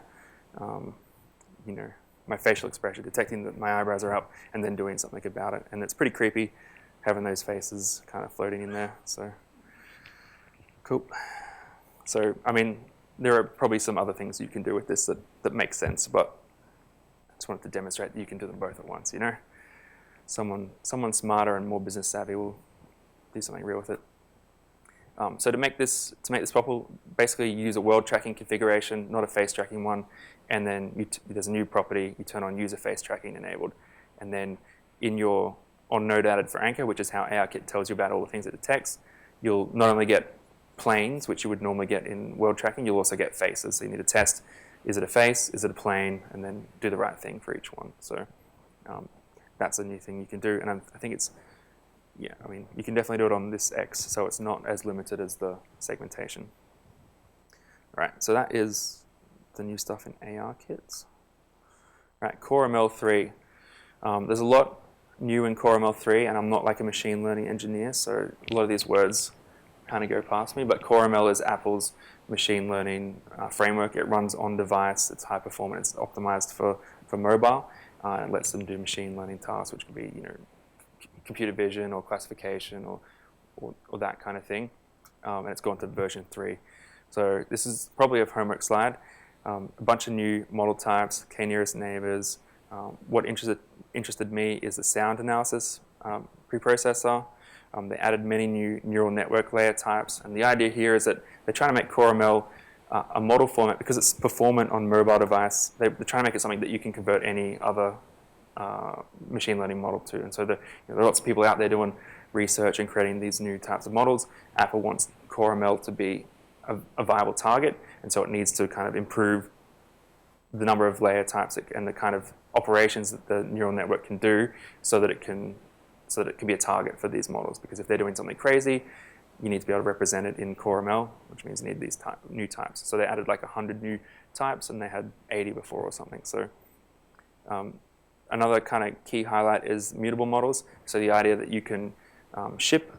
my facial expression, detecting that my eyebrows are up and then doing something about it. And it's pretty creepy having those faces kind of floating in there. So cool. So, there are probably some other things you can do with this that make sense, but I just wanted to demonstrate that you can do them both at once, Someone smarter and more business savvy will do something real with it. So to make this possible, basically you use a world tracking configuration, not a face tracking one, and then there's a new property. You turn on user face tracking enabled, and then on node added for anchor, which is how ARKit tells you about all the things it detects, you'll not only get planes, which you would normally get in world tracking, you'll also get faces. So you need to test: is it a face? Is it a plane? And then do the right thing for each one. So. That's a new thing you can do, and I think it's, you can definitely do it on this X, so it's not as limited as the segmentation. All right, so that is the new stuff in ARKit. All right, Core ML3. There's a lot new in Core ML3, and I'm not like a machine learning engineer, so a lot of these words kind of go past me, but Core ML is Apple's machine learning framework. It runs on device. It's high performance. It's optimized for mobile. It lets them do machine learning tasks, which could be computer vision or classification or that kind of thing. And it's gone to version 3. So this is probably a homework slide. A bunch of new model types, k-nearest neighbors. What interested me is the sound analysis preprocessor. They added many new neural network layer types. And the idea here is that they're trying to make CoreML a model format because it's performant on mobile device. They're trying to make it something that you can convert any other machine learning model to. And so there are lots of people out there doing research and creating these new types of models. Apple wants CoreML to be a viable target, and so it needs to kind of improve the number of layer types and the kind of operations that the neural network can do so that it can be a target for these models. Because if they're doing something crazy, you need to be able to represent it in CoreML, which means you need these new types. So they added like 100 new types, and they had 80 before or something. So another kind of key highlight is mutable models. So the idea that you can ship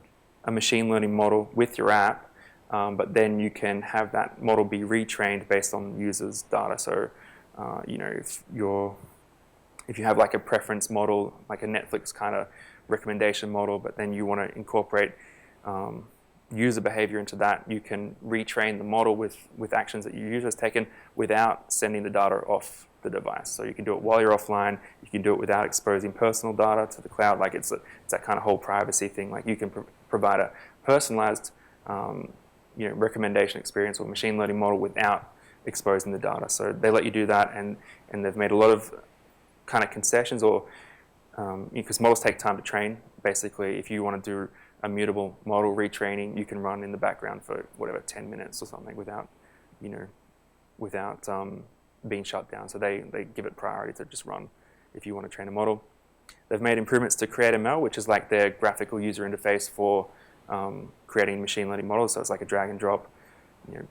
a machine learning model with your app, but then you can have that model be retrained based on users' data. So if you have like a preference model, like a Netflix kind of recommendation model, but then you want to incorporate user behavior into that, you can retrain the model with actions that your user has taken without sending the data off the device. So you can do it while you're offline. You can do it without exposing personal data to the cloud. Like it's that kind of whole privacy thing. Like you can provide a personalized recommendation experience or machine learning model without exposing the data. So they let you do that, and they've made a lot of kind of concessions, or because models take time to train. Basically, if you want to do a mutable model retraining, you can run in the background for whatever 10 minutes or something without being shut down. So they give it priority to just run if you want to train a model. They've made improvements to CreateML, which is like their graphical user interface for creating machine learning models. So it's like a drag and drop,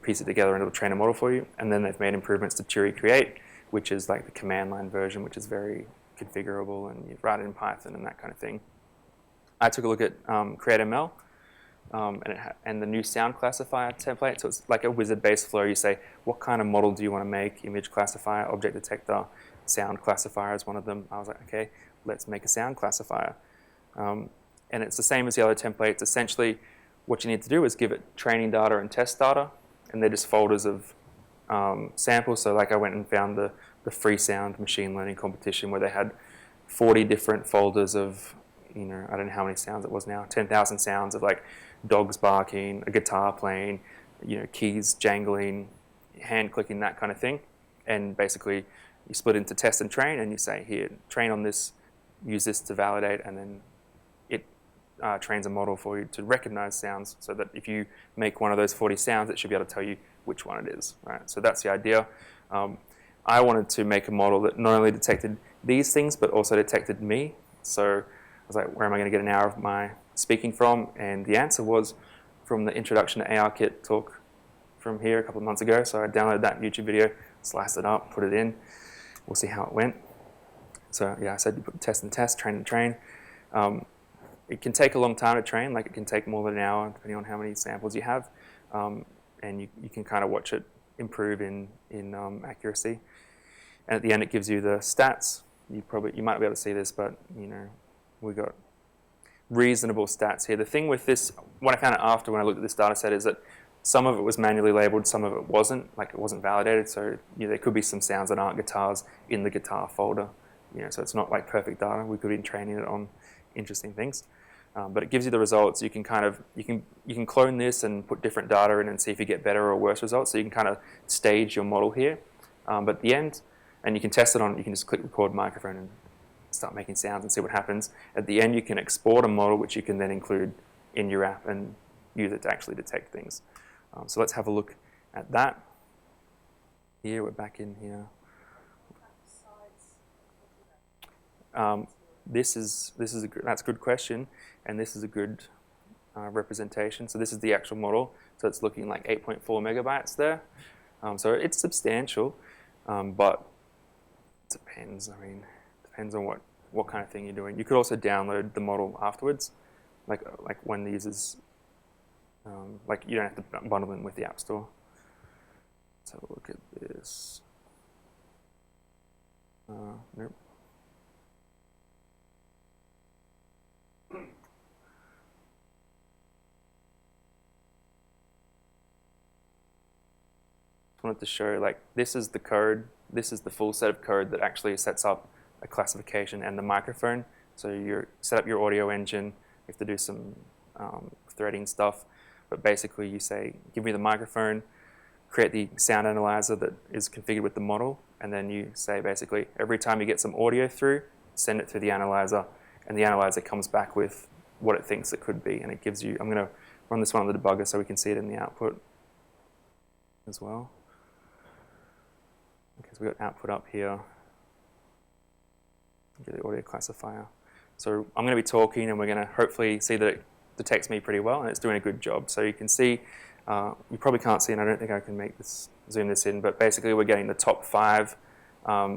piece it together and it'll train a model for you. And then they've made improvements to Turi Create, which is like the command line version, which is very configurable, and you write it in Python and that kind of thing. I took a look at CreateML and the new sound classifier template. So it's like a wizard-based flow. You say, what kind of model do you want to make? Image classifier, object detector, sound classifier is one of them. I was like, okay, let's make a sound classifier. And it's the same as the other templates. Essentially, what you need to do is give it training data and test data, and they're just folders of samples. So like I went and found the free sound machine learning competition where they had 40 different folders of, I don't know how many sounds it was now, 10,000 sounds of like dogs barking, a guitar playing, keys jangling, hand clicking, that kind of thing. And basically you split into test and train, and you say, here, train on this, use this to validate, and then it trains a model for you to recognize sounds, so that if you make one of those 40 sounds, it should be able to tell you which one it is, right? So that's the idea. I wanted to make a model that not only detected these things, but also detected me. So I was like, where am I going to get an hour of my speaking from? And the answer was from the Introduction to ARKit talk from here a couple of months ago. So I downloaded that YouTube video, sliced it up, put it in. We'll see how it went. So yeah, I said you put test and test, train and train. It can take a long time to train. Like it can take more than an hour, depending on how many samples you have. And you can kind of watch it improve in accuracy. And at the end, it gives you the stats. You might be able to see this, but we got reasonable stats here. The thing with this, what I found out after when I looked at this data set, is that some of it was manually labeled, some of it wasn't. Like it wasn't validated. So there could be some sounds that aren't guitars in the guitar folder. So it's not like perfect data. We could be training it on interesting things. But it gives you the results. You can you can clone this and put different data in and see if you get better or worse results. So you can kind of stage your model here. But at the end, and you can test it on, you can just click record microphone and start making sounds and see what happens. At the end, you can export a model which you can then include in your app and use it to actually detect things. So let's have a look at that. Here, we're back in here. That's a good question, and this is a good representation. So this is the actual model. So it's looking like 8.4 megabytes there. So it's substantial, but it depends. Depends on what kind of thing you're doing. You could also download the model afterwards, like when the users, like you don't have to bundle them with the App Store. Let's have a look at this. Nope. Wanted to show, like, this is the code. This is the full set of code that actually sets up a classification and the microphone. So you set up your audio engine. You have to do some threading stuff. But basically you say, give me the microphone, create the sound analyzer that is configured with the model, and then you say basically every time you get some audio through, send it through the analyzer, and the analyzer comes back with what it thinks it could be, and it gives you, I'm going to run this one on the debugger so we can see it in the output as well. Okay, so we've got output up here. Get the audio classifier. So I'm going to be talking, and we're going to hopefully see that it detects me pretty well, and it's doing a good job. So you can see, you probably can't see, and I don't think I can make this, zoom this in, but basically we're getting the top 5,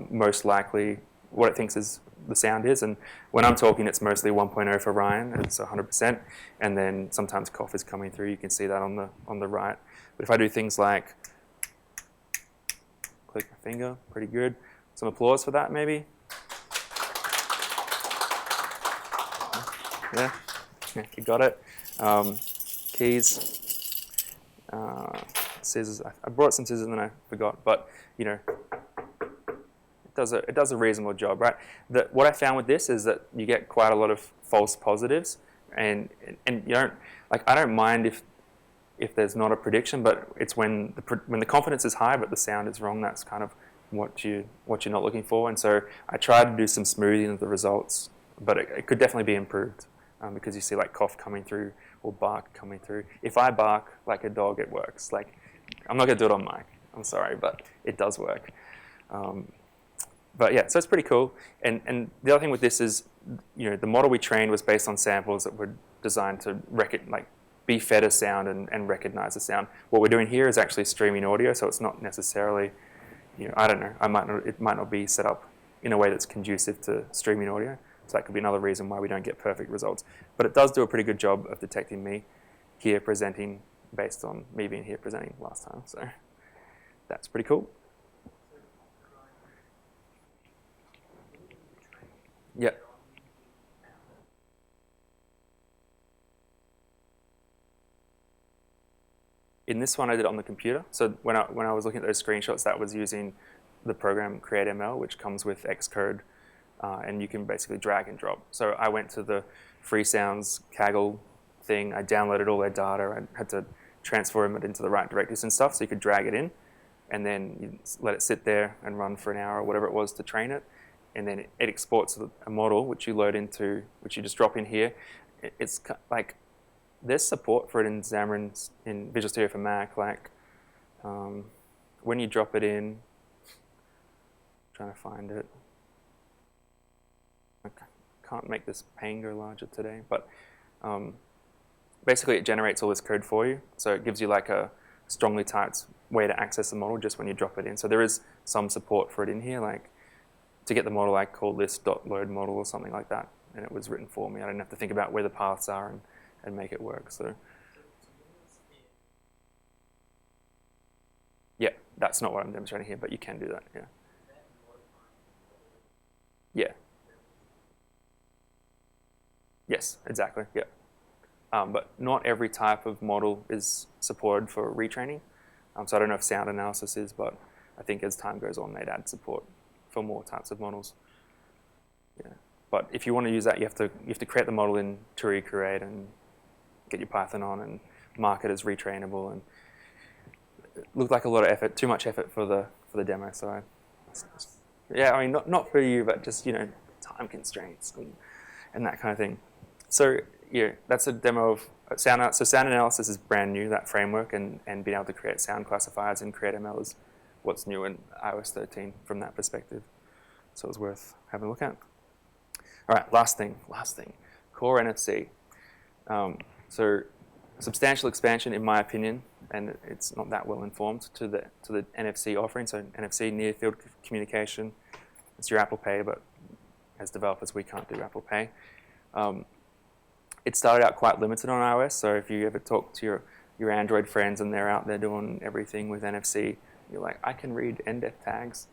most likely what it thinks is the sound is. And when I'm talking, it's mostly 1.0 for Ryan, it's 100%, and then sometimes cough is coming through. You can see that on the right. But if I do things like click my finger, pretty good. Some applause for that, maybe. Yeah, you got it. Keys, scissors. I brought some scissors and then I forgot, but you know, it does a reasonable job, right? What I found with this is that you get quite a lot of false positives, and you don't, like, I don't mind if there's not a prediction, but it's when the confidence is high but the sound is wrong. That's kind of what you're not looking for. And so I tried to do some smoothing of the results, but it could definitely be improved, because you see like cough coming through or bark coming through. If I bark like a dog, it works. Like, I'm not gonna do it on mic, I'm sorry, but it does work. But yeah, so it's pretty cool. And the other thing with this is, you know, the model we trained was based on samples that were designed to be fed a sound and recognize the sound. What we're doing here is actually streaming audio, so it's not necessarily, you know, I don't know, it might not be set up in a way that's conducive to streaming audio. So that could be another reason why we don't get perfect results. But it does do a pretty good job of detecting me here presenting based on me being here presenting last time. So that's pretty cool. Yeah. In this one, I did it on the computer. So when I was looking at those screenshots, that was using the program CreateML, which comes with Xcode, and you can basically drag and drop. So I went to the Free Sounds Kaggle thing. I downloaded all their data. I had to transform it into the right directives and stuff, so you could drag it in, and then you let it sit there and run for an hour or whatever it was to train it. And then it exports a model, which you load into, which you just drop in here. It's like, there's support for it in Xamarin, in Visual Studio for Mac. Like, when you drop it in, I'm trying to find it. I can't make this pane go larger today, but basically it generates all this code for you. So it gives you like a strongly typed way to access the model just when you drop it in. So there is some support for it in here. Like, to get the model, I called list.load model or something like that, and it was written for me. I didn't have to think about where the paths are and make it work. So yeah, that's not what I'm demonstrating here, but you can do that. Yeah. Yeah. Yes, exactly. Yeah. But not every type of model is supported for retraining. So I don't know if sound analysis is, but I think as time goes on, they'd add support for more types of models. Yeah. But if you want to use that, you have to create the model in Turi Create and get your Python on and mark it as retrainable. And it looked like a lot of effort, too much effort for the demo. So yeah, I mean, not for you, but just, you know, time constraints and that kind of thing. So yeah, that's a demo of sound. So sound analysis is brand new, that framework, and being able to create sound classifiers in CreateML is what's new in iOS 13 from that perspective. So it was worth having a look at. All right, last thing, core NFC. So substantial expansion, in my opinion, and it's not that well informed, to the NFC offering. So NFC, near field communication, it's your Apple Pay, but as developers, we can't do Apple Pay. It started out quite limited on iOS, so if you ever talk to your Android friends and they're out there doing everything with NFC, you're like, I can read NDEF tags.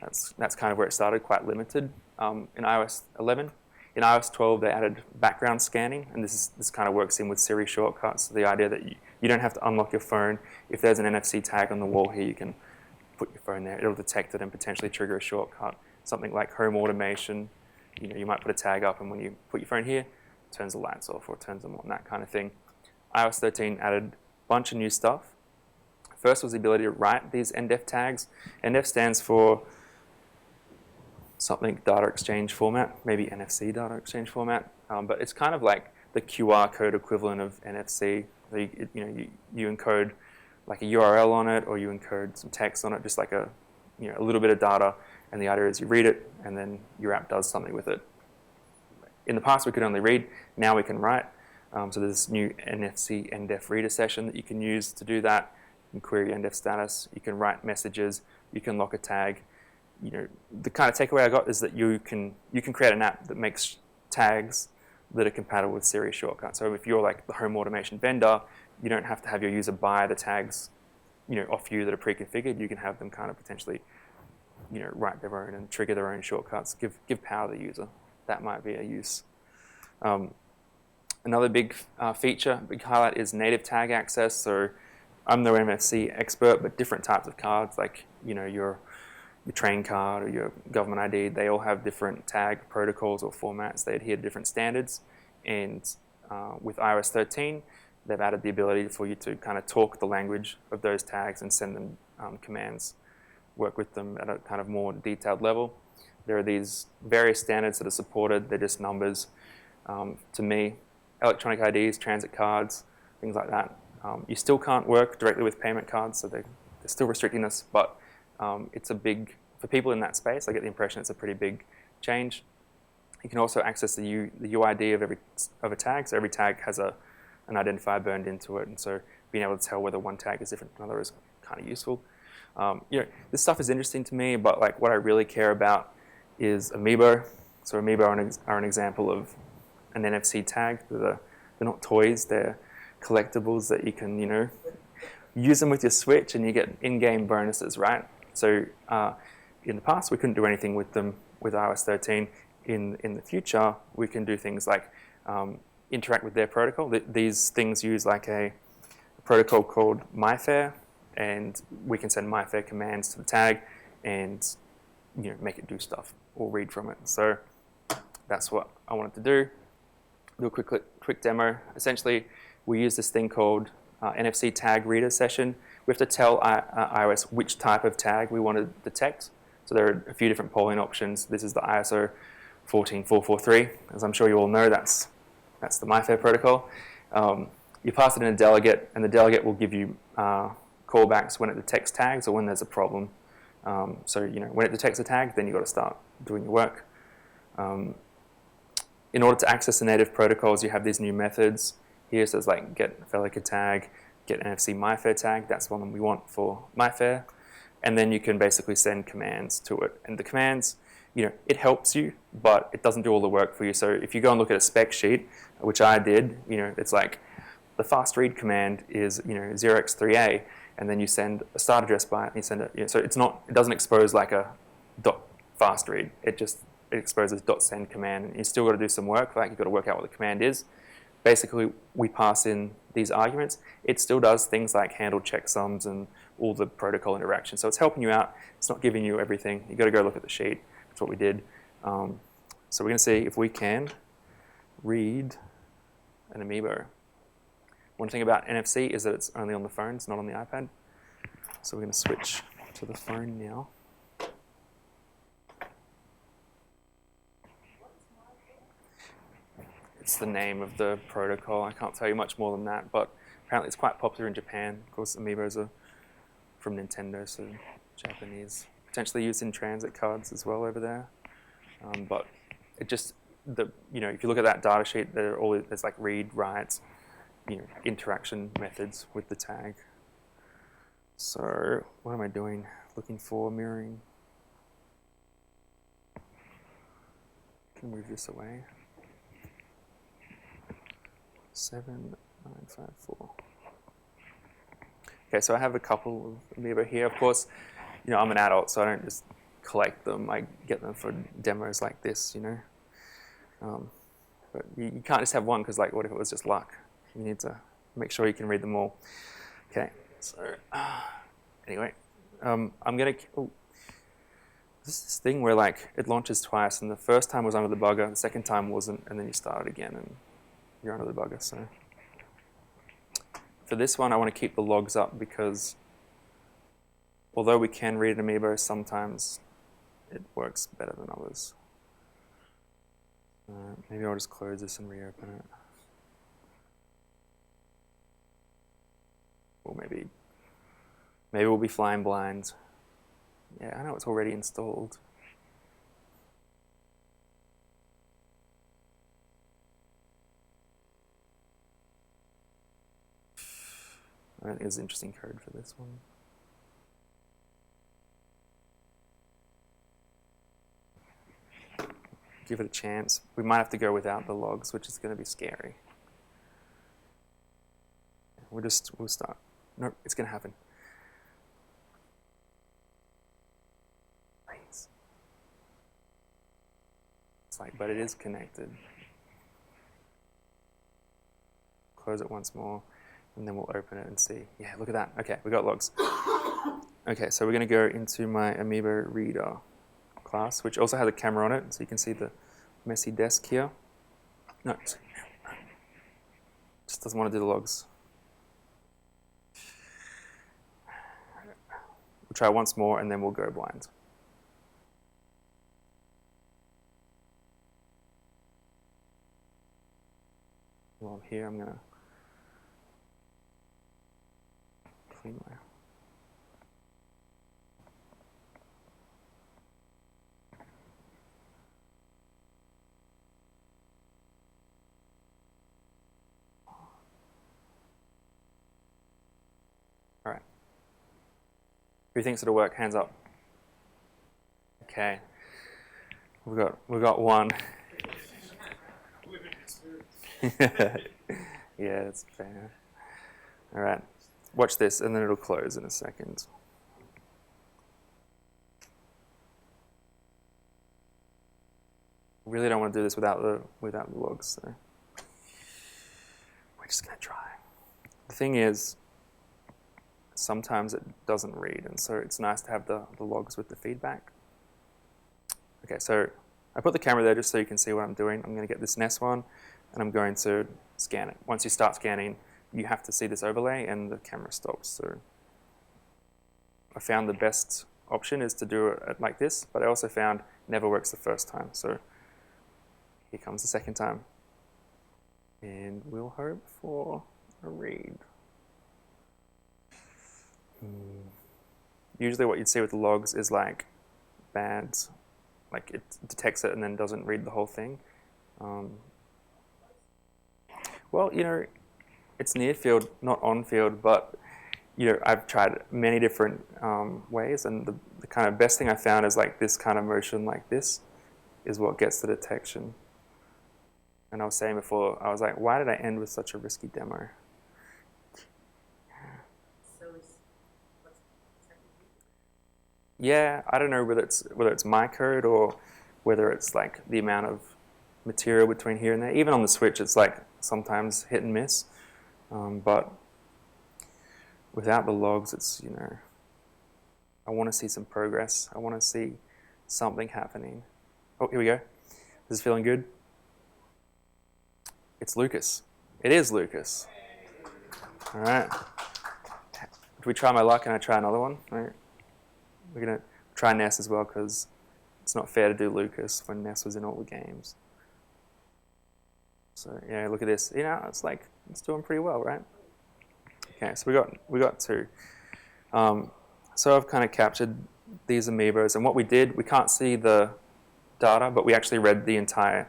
That's kind of where it started, quite limited in iOS 11. In iOS 12, they added background scanning, and this kind of works in with Siri shortcuts. The idea that you don't have to unlock your phone. If there's an NFC tag on the wall here, you can put your phone there. It'll detect it and potentially trigger a shortcut. Something like home automation. You might put a tag up, and when you put your phone here, it turns the lights off or it turns them on, that kind of thing. iOS 13 added a bunch of new stuff. First was the ability to write these NDEF tags. NDEF stands for something data exchange format, maybe NFC data exchange format, but it's kind of like the QR code equivalent of NFC. So you encode like a URL on it, or you encode some text on it, just like a little bit of data, and the idea is you read it, and then your app does something with it. In the past, we could only read. Now we can write. So there's this new NFC NDEF reader session that you can use to do that. You can query NDEF status. You can write messages. You can lock a tag. The kind of takeaway I got is that you can create an app that makes tags that are compatible with Siri shortcuts. So if you're like the home automation vendor, you don't have to have your user buy the tags, off you that are pre-configured. You can have them kind of potentially, write their own and trigger their own shortcuts. Give power to the user. That might be a use. Another big feature, big highlight, is native tag access. So I'm no MFC expert, but different types of cards, like your train card or your government ID, they all have different tag protocols or formats. They adhere to different standards. And with iOS 13, they've added the ability for you to kind of talk the language of those tags and send them commands, work with them at a kind of more detailed level. There are these various standards that are supported. They're just numbers. To me, electronic IDs, transit cards, things like that. You still can't work directly with payment cards, so they're still restricting this, but it's a big, for people in that space, I get the impression it's a pretty big change. You can also access the UID of a tag, so every tag has an identifier burned into it, and so being able to tell whether one tag is different from another is kind of useful. This stuff is interesting to me, but like what I really care about is Amiibo. So Amiibo are an example of an NFC tag. They're not toys, they're collectibles that you can, use them with your Switch and you get in-game bonuses, right? So in the past, we couldn't do anything with them with iOS 13. In the future, we can do things like interact with their protocol. These things use like a protocol called MyFair, and we can send MyFair commands to the tag and make it do stuff or read from it. So that's what I wanted to do. Do a quick demo. Essentially, we use this thing called NFC tag reader session. We have to tell iOS which type of tag we want to detect. So there are a few different polling options. This is the ISO 14443. As I'm sure you all know, that's the MyFair protocol. You pass it in a delegate, and the delegate will give you callbacks when it detects tags or when there's a problem. So when it detects a tag, then you've got to start doing your work. In order to access the native protocols, you have these new methods. Here it says like get Felica tag, get NFC MyFair tag. That's one that we want for MyFair. And then you can basically send commands to it. And the commands, it helps you, but it doesn't do all the work for you. So if you go and look at a spec sheet, which I did, it's like the fast read command is 0x3a, and then you send a start address byte, and you send it. So it doesn't expose like a dot fast read. It exposes dot send command, and you still got to do some work. Like you've got to work out what the command is. Basically, we pass in these arguments. It still does things like handle checksums and all the protocol interactions. So it's helping you out. It's not giving you everything. You've got to go look at the sheet. That's what we did. So we're going to see if we can read an Amiibo. One thing about NFC is that it's only on the phone. It's not on the iPad. So we're going to switch to the phone now. It's the name of the protocol. I can't tell you much more than that, but apparently it's quite popular in Japan. Of course, Amiibos are from Nintendo, so Japanese. Potentially used in transit cards as well over there. But it just, if you look at that data sheet, there's like read, write, interaction methods with the tag. So what am I doing? Looking for mirroring. Can move this away. 7954. Okay, so I have a couple of amiibo here. Of course, you know, I'm an adult, so I don't just collect them. I get them for demos like this, you know. But you can't just have one, because like, what if it was just luck? You need to make sure you can read them all. Okay, so anyway, I'm gonna. Oh, this thing where like it launches twice, and the first time was under the bugger, the second time wasn't, and then you start again, and you're under the bugger. So for this one, I want to keep the logs up, because although we can read an amiibo, sometimes it works better than others. Maybe I'll just close this and reopen it. Or maybe we'll be flying blind. Yeah, I know it's already installed. I don't think there's interesting code for this one. Give it a chance. We might have to go without the logs, which is going to be scary. We'll start. No, it's going to happen. Please. It's like, but it is connected. Close it once more, and then we'll open it and see. Yeah, look at that. Okay, we got logs. Okay, so we're going to go into my Amiibo Reader class, which also has a camera on it, so you can see the messy desk here. No, just doesn't want to do the logs. We'll try once more, and then we'll go blind. While I'm here, I'm going to clean my... All right. Who thinks it'll work? Hands up. Okay. We've got one. Yeah, it's fair. All right. Watch this, and then it'll close in a second. Really don't want to do this without the logs, so we're just gonna try. The thing is, sometimes it doesn't read, and so it's nice to have the logs with the feedback. Okay, so I put the camera there just so you can see what I'm doing. I'm going to get this NES one, and I'm going to scan it. Once you start scanning, you have to see this overlay, and the camera stops. So I found the best option is to do it like this, but I also found it never works the first time. So here comes the second time. And we'll hope for a read. Usually what you'd see with the logs is like bad, like it detects it and then doesn't read the whole thing. Well, you know, it's near field, not on field, but you know, I've tried many different ways, and the kind of best thing I found is like this kind of motion like this is what gets the detection. And I was saying before, I was like, why did I end with such a risky demo? Yeah, I don't know whether it's my code or whether it's like the amount of material between here and there. Even on the Switch, it's like sometimes hit and miss. But without the logs, it's, you know, I want to see some progress. I want to see something happening. Oh, here we go. This is feeling good. It's Lucas. It is Lucas. All right. Do we try my luck and I try another one? All right. We're going to try Ness as well, because it's not fair to do Lucas when Ness was in all the games. So yeah, look at this. You know, it's like it's doing pretty well, right? Okay, so we got two. So I've kind of captured these amiibos, and what we did, we can't see the data, but we actually read the entire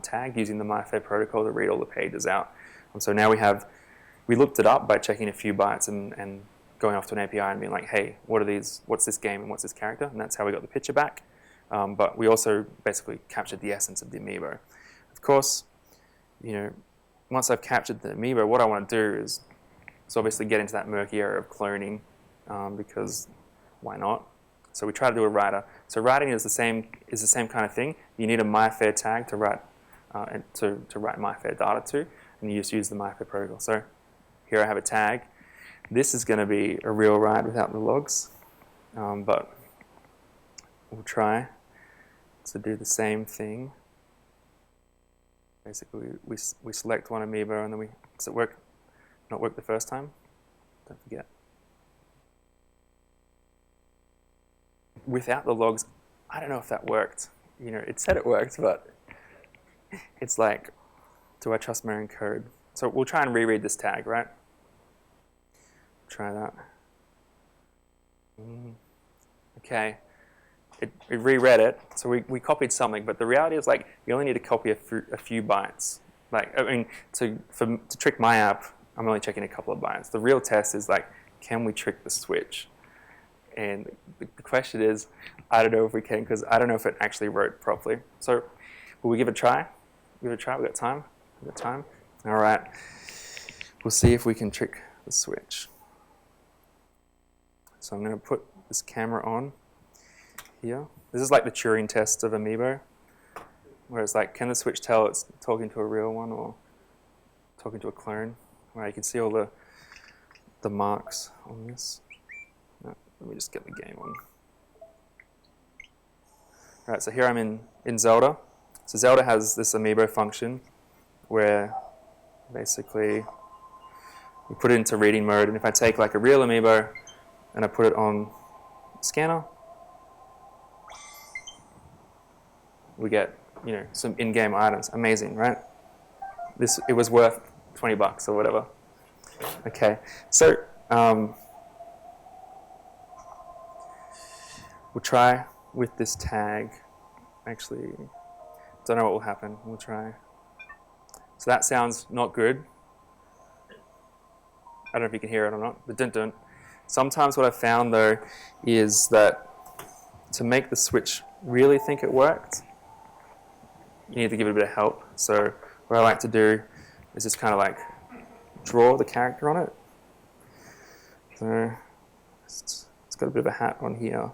tag using the MyFair protocol to read all the pages out. So now we looked it up by checking a few bytes and going off to an API and being like, hey, what are these? What's this game and what's this character? And that's how we got the picture back. But we also basically captured the essence of the amiibo. Of course, you know, once I've captured the amiibo, what I want to do is So obviously get into that murky area of cloning because why not? So we try to do a writer. So writing is the same kind of thing. You need a myfair tag to write to write myfair data to, and you just use the myfair protocol. So here I have a tag. This is going to be a real write without the logs, but we'll try to do the same thing. Basically, we select one amoeba and then does it work? Not work the first time? Don't forget. Without the logs, I don't know if that worked. You know, it said it worked, but it's like, do I trust my own code? So we'll try and reread this tag, right? Try that. Okay. It reread it, so we copied something, but the reality is like you only need to copy a few bytes. Like, I mean, to trick my app, I'm only checking a couple of bytes. The real test is like, can we trick the switch? And the question is, I don't know if we can, because I don't know if it actually wrote properly. So will we give it a try? Give it a try, we got time? We got time? All right. We'll see if we can trick the switch. So I'm going to put this camera on here. This is like the Turing test of Amiibo, where it's like, can the switch tell it's talking to a real one or talking to a clone? Where you can see all the marks on this. No, let me just get the game on. All right, so here I'm in Zelda. So Zelda has this Amiibo function where basically we put it into reading mode, and if I take like a real Amiibo and I put it on scanner, we get, you know, some in-game items. Amazing, right? It was worth $20 or whatever. Okay, so we'll try with this tag. Actually, don't know what will happen. We'll try. So that sounds not good. I don't know if you can hear it or not, but dun-dun. Sometimes what I've found though is that to make the switch really think it worked, you need to give it a bit of help. So what I like to do is just kind of like draw the character on it. So it's got a bit of a hat on here.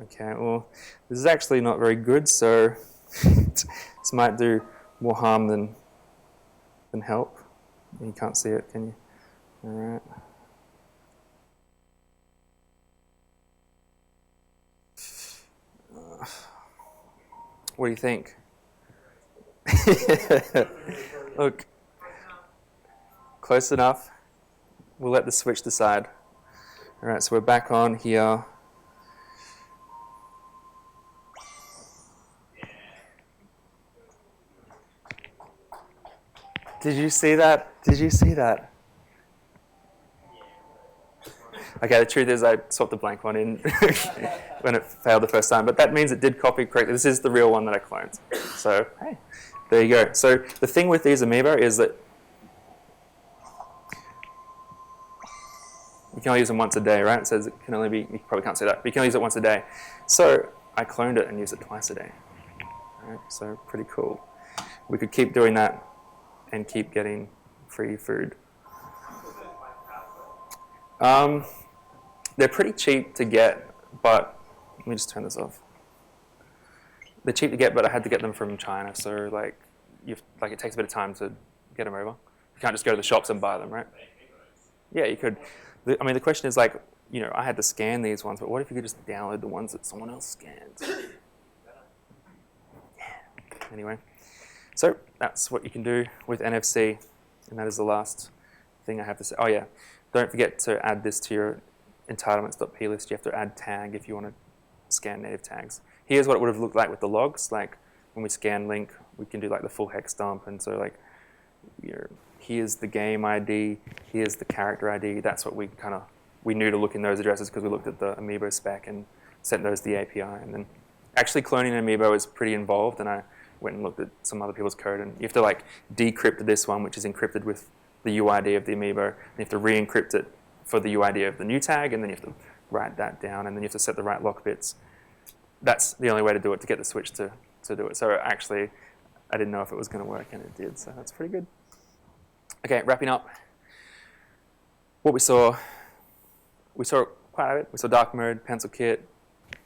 Okay, well, this is actually not very good, so this might do more harm than help. You can't see it, can you? All right. What do you think? Look, close enough. We'll let the switch decide. All right, so we're back on here. Did you see that? Did you see that? Okay, the truth is I swapped the blank one in when it failed the first time, but that means it did copy correctly. This is the real one that I cloned. So, hey, there you go. So the thing with these Amiibo is that you can only use them once a day, right? It says it can only be, you probably can't see that, but you can only use it once a day. So I cloned it and used it twice a day. All right, so pretty cool. We could keep doing that and keep getting free food. They're pretty cheap to get, but let me just turn this off. They're cheap to get, but I had to get them from China, so like it takes a bit of time to get them over. You can't just go to the shops and buy them, right? Yeah, you could. I mean, the question is like, you know, I had to scan these ones, but what if you could just download the ones that someone else scans? Yeah. Anyway, so that's what you can do with NFC, and that is the last thing I have to say. Oh yeah, don't forget to add this to your entitlements.p list. You have to add tag if you want to scan native tags. Here's what it would have looked like with the logs. Like when we scan link, we can do like the full hex dump, and so like, you know, here's the game ID, here's the character ID. That's what we knew to look in those addresses because we looked at the Amiibo spec and sent those to the API. And then actually cloning an Amiibo is pretty involved, and I went and looked at some other people's code, and you have to like decrypt this one, which is encrypted with the UID of the Amiibo, and you have to re-encrypt it for the UID of the new tag, and then you have to write that down, and then you have to set the right lock bits. That's the only way to do it, to get the switch to do it. So actually, I didn't know if it was going to work, and it did, so that's pretty good. Okay, wrapping up. What we saw quite a bit. We saw dark mode, pencil kit,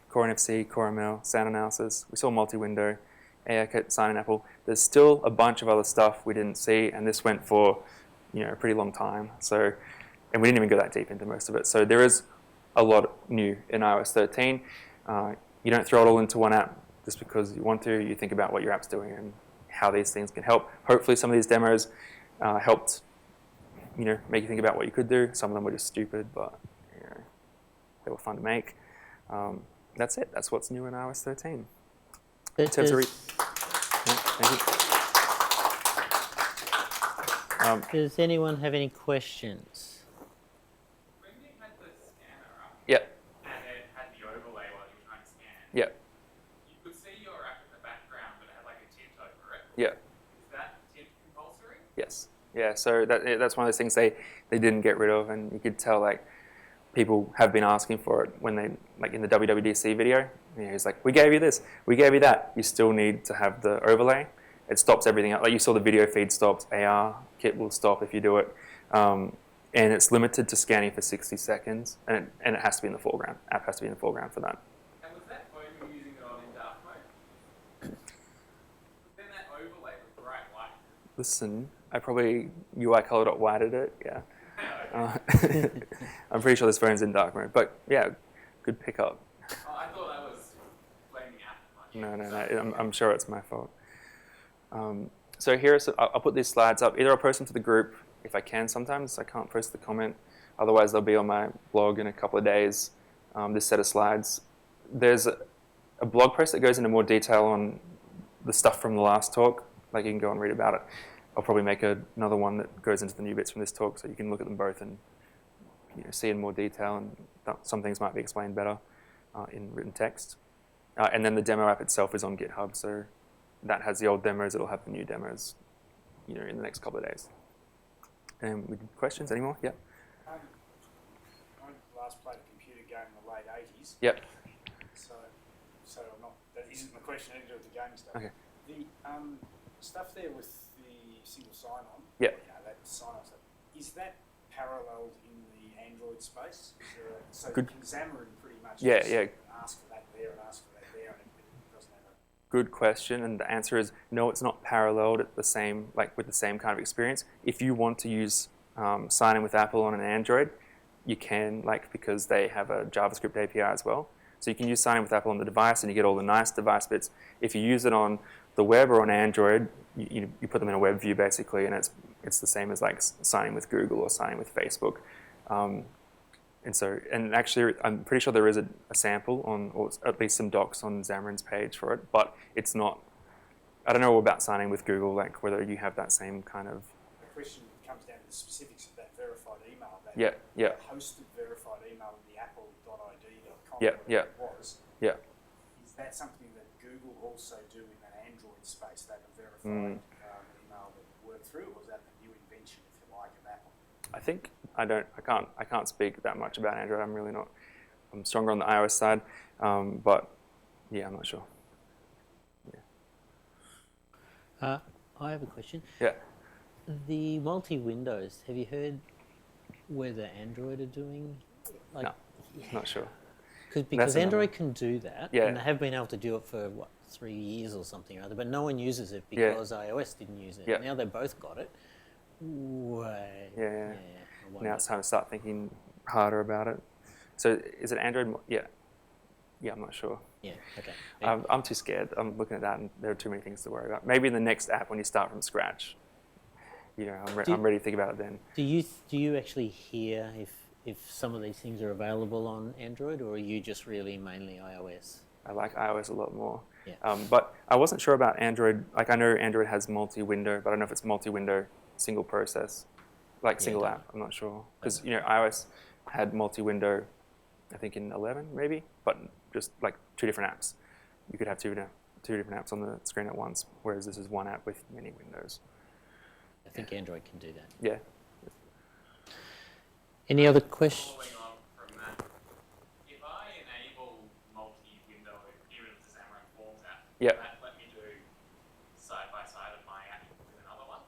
Core NFC, Core ML, sound analysis. We saw multi-window, AI kit, sign in Apple. There's still a bunch of other stuff we didn't see, and this went for a pretty long time. So, and we didn't even go that deep into most of it. So there is a lot new in iOS 13. You don't throw it all into one app just because you want to. You think about what your app's doing and how these things can help. Hopefully some of these demos helped make you think about what you could do. Some of them were just stupid, but they were fun to make. That's it. That's what's new in iOS 13. In terms of does anyone have any questions? When you had the scanner up yeah, and it had the overlay while you were trying to scan, yeah, you could see your app in the background, but it had like a tint over it. yeah, Is that tint compulsory? yes. Yeah, so that's one of those things they didn't get rid of, and you could tell like people have been asking for it when they, like in the WWDC video, it's like, we gave you this, we gave you that. You still need to have the overlay. It stops everything else. Like you saw the video feed stopped, AR kit will stop if you do it. And it's limited to scanning for 60 seconds, and it has to be in the foreground. App has to be in the foreground for that. And was that phone you were using it on in dark mode? Then that overlay was bright white. Listen, I probably UI color.whited it, yeah. I'm pretty sure this phone's in dark mode, but yeah, good pickup. Oh, I thought I was blaming Apple much. No, I'm sure it's my fault. So here, I'll put these slides up. Either I'll post them to the group if I can sometimes. I can't post the comment. Otherwise, they'll be on my blog in a couple of days, this set of slides. There's a blog post that goes into more detail on the stuff from the last talk. Like you can go and read about it. I'll probably make another one that goes into the new bits from this talk, so you can look at them both and see in more detail, and some things might be explained better in written text. And then the demo app itself is on GitHub, so that has the old demos. It'll have the new demos, in the next couple of days. And with questions anymore? Yeah. I last played a computer game in the late 80s. Yep. So I'm not. That isn't the question. I need to do with the game stuff. Okay. The stuff there with the single sign-on. Yep. That sign-on stuff. Is that paralleled in the Android space? So Good. can Xamarin pretty much Yeah, just yeah. ask for that there and ask for that there, and it doesn't have a. Good question, and the answer is no. It's not paralleled at the same, with the same kind of experience. If you want to use sign in with Apple on an Android, you can, because they have a JavaScript API as well. So you can use sign in with Apple on the device, and you get all the nice device bits. If you use it on the web or on Android, you put them in a web view basically, and it's the same as signing with Google or signing with Facebook. And actually, I'm pretty sure there is a sample on, or at least some docs on Xamarin's page for it, but it's not. I don't know about signing with Google, whether you have that same kind of. The question comes down to the specifics of that verified email. That hosted verified email in the apple.id.com. Yeah. It was. Yeah. Is that something that Google also do in that Android space? They have a verified email that work through, or is that the new invention, if you like, of Apple? I think I can't speak that much about Android. I'm really not. I'm stronger on the iOS side, but yeah, I'm not sure. Yeah. I have a question. Yeah. The multi-windows, have you heard whether Android are doing? No, not sure. Because Android can do that, Yeah. and they have been able to do it for, 3 years or something or other, but no one uses it because iOS didn't use it. Yeah. Now they've both got it. Yeah. I wonder. Now it's time to start thinking harder about it. So is it Android? Yeah, I'm not sure. Yeah, okay. I'm too scared. I'm looking at that, and there are too many things to worry about. Maybe in the next app when you start from scratch, I'm ready to think about it then. Do you actually hear if some of these things are available on Android, or are you just really mainly iOS? I like iOS a lot more. Yeah. But I wasn't sure about Android. I know Android has multi-window, but I don't know if it's multi-window single process, single app. I'm not sure. Because iOS had multi-window, I think in 11 maybe, but just 2 different apps. You could have two different apps on the screen at once, whereas this is one app with many windows. I think Android can do that. Yeah. Any other questions? Following on from that, if I enable multi-window here in the Xamarin Forms app, Yep. that let me do side-by-side of my app with another one?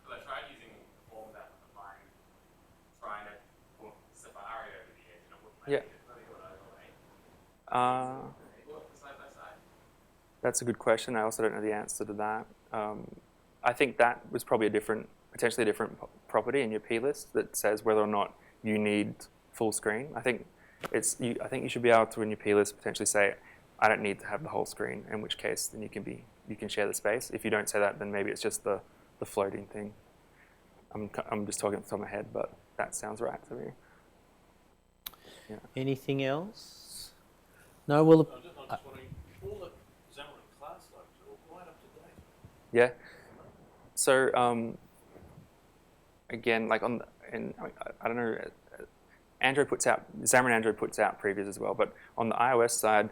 Because I tried using Forms app Yeah. Side by side. That's a good question. I also don't know the answer to that. I think that was probably potentially a different property in your plist that says whether or not you need full screen. I think you should be able to in your plist potentially say, I don't need to have the whole screen. In which case, then you can share the space. If you don't say that, then maybe it's just the floating thing. I'm just talking off the top of my head, but that sounds right to me. Yeah. Anything else? No. Well, I'm just wondering, all the Xamarin class libraries are all quite up to date. Yeah. So again, like I don't know, Xamarin Android puts out previews as well, but on the iOS side,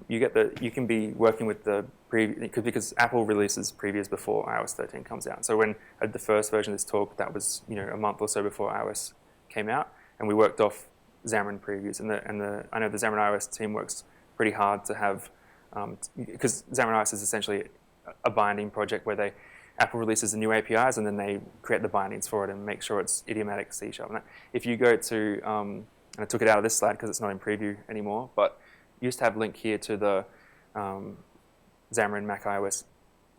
you can be working with the preview because Apple releases previews before iOS 13 comes out. So when I did the first version of this talk, that was a month or so before iOS came out, and we worked off Xamarin previews. And I know the Xamarin iOS team works pretty hard to have because Xamarin iOS is essentially a binding project where Apple releases the new APIs and then they create the bindings for it and make sure it's idiomatic C#. And if you go to, and I took it out of this slide because it's not in preview anymore, but you used to have a link here to the Xamarin Mac iOS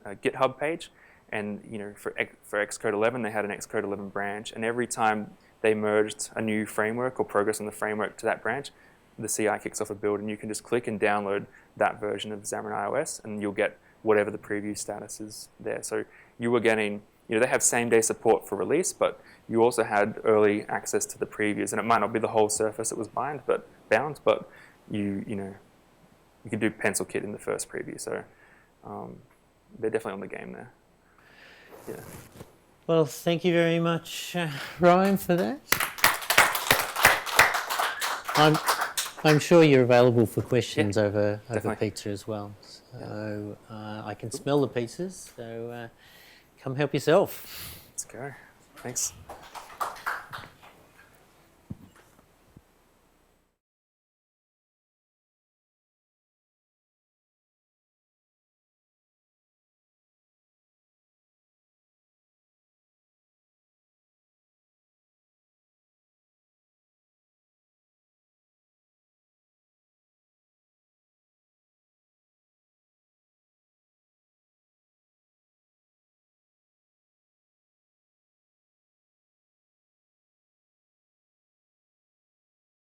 GitHub page. And for Xcode 11, they had an Xcode 11 branch. And every time they merged a new framework or progress on the framework to that branch, the CI kicks off a build, and you can just click and download that version of Xamarin iOS, and you'll get whatever the preview status is there. So you were getting, they have same-day support for release, but you also had early access to the previews, and it might not be the whole surface that was bound, but you could do pencil kit in the first preview. So they're definitely on the game there. Yeah. Well, thank you very much, Ryan, for that. I'm sure you're available for questions over pizza as well. So I can smell the pizzas. So come help yourself. Let's go. Thanks.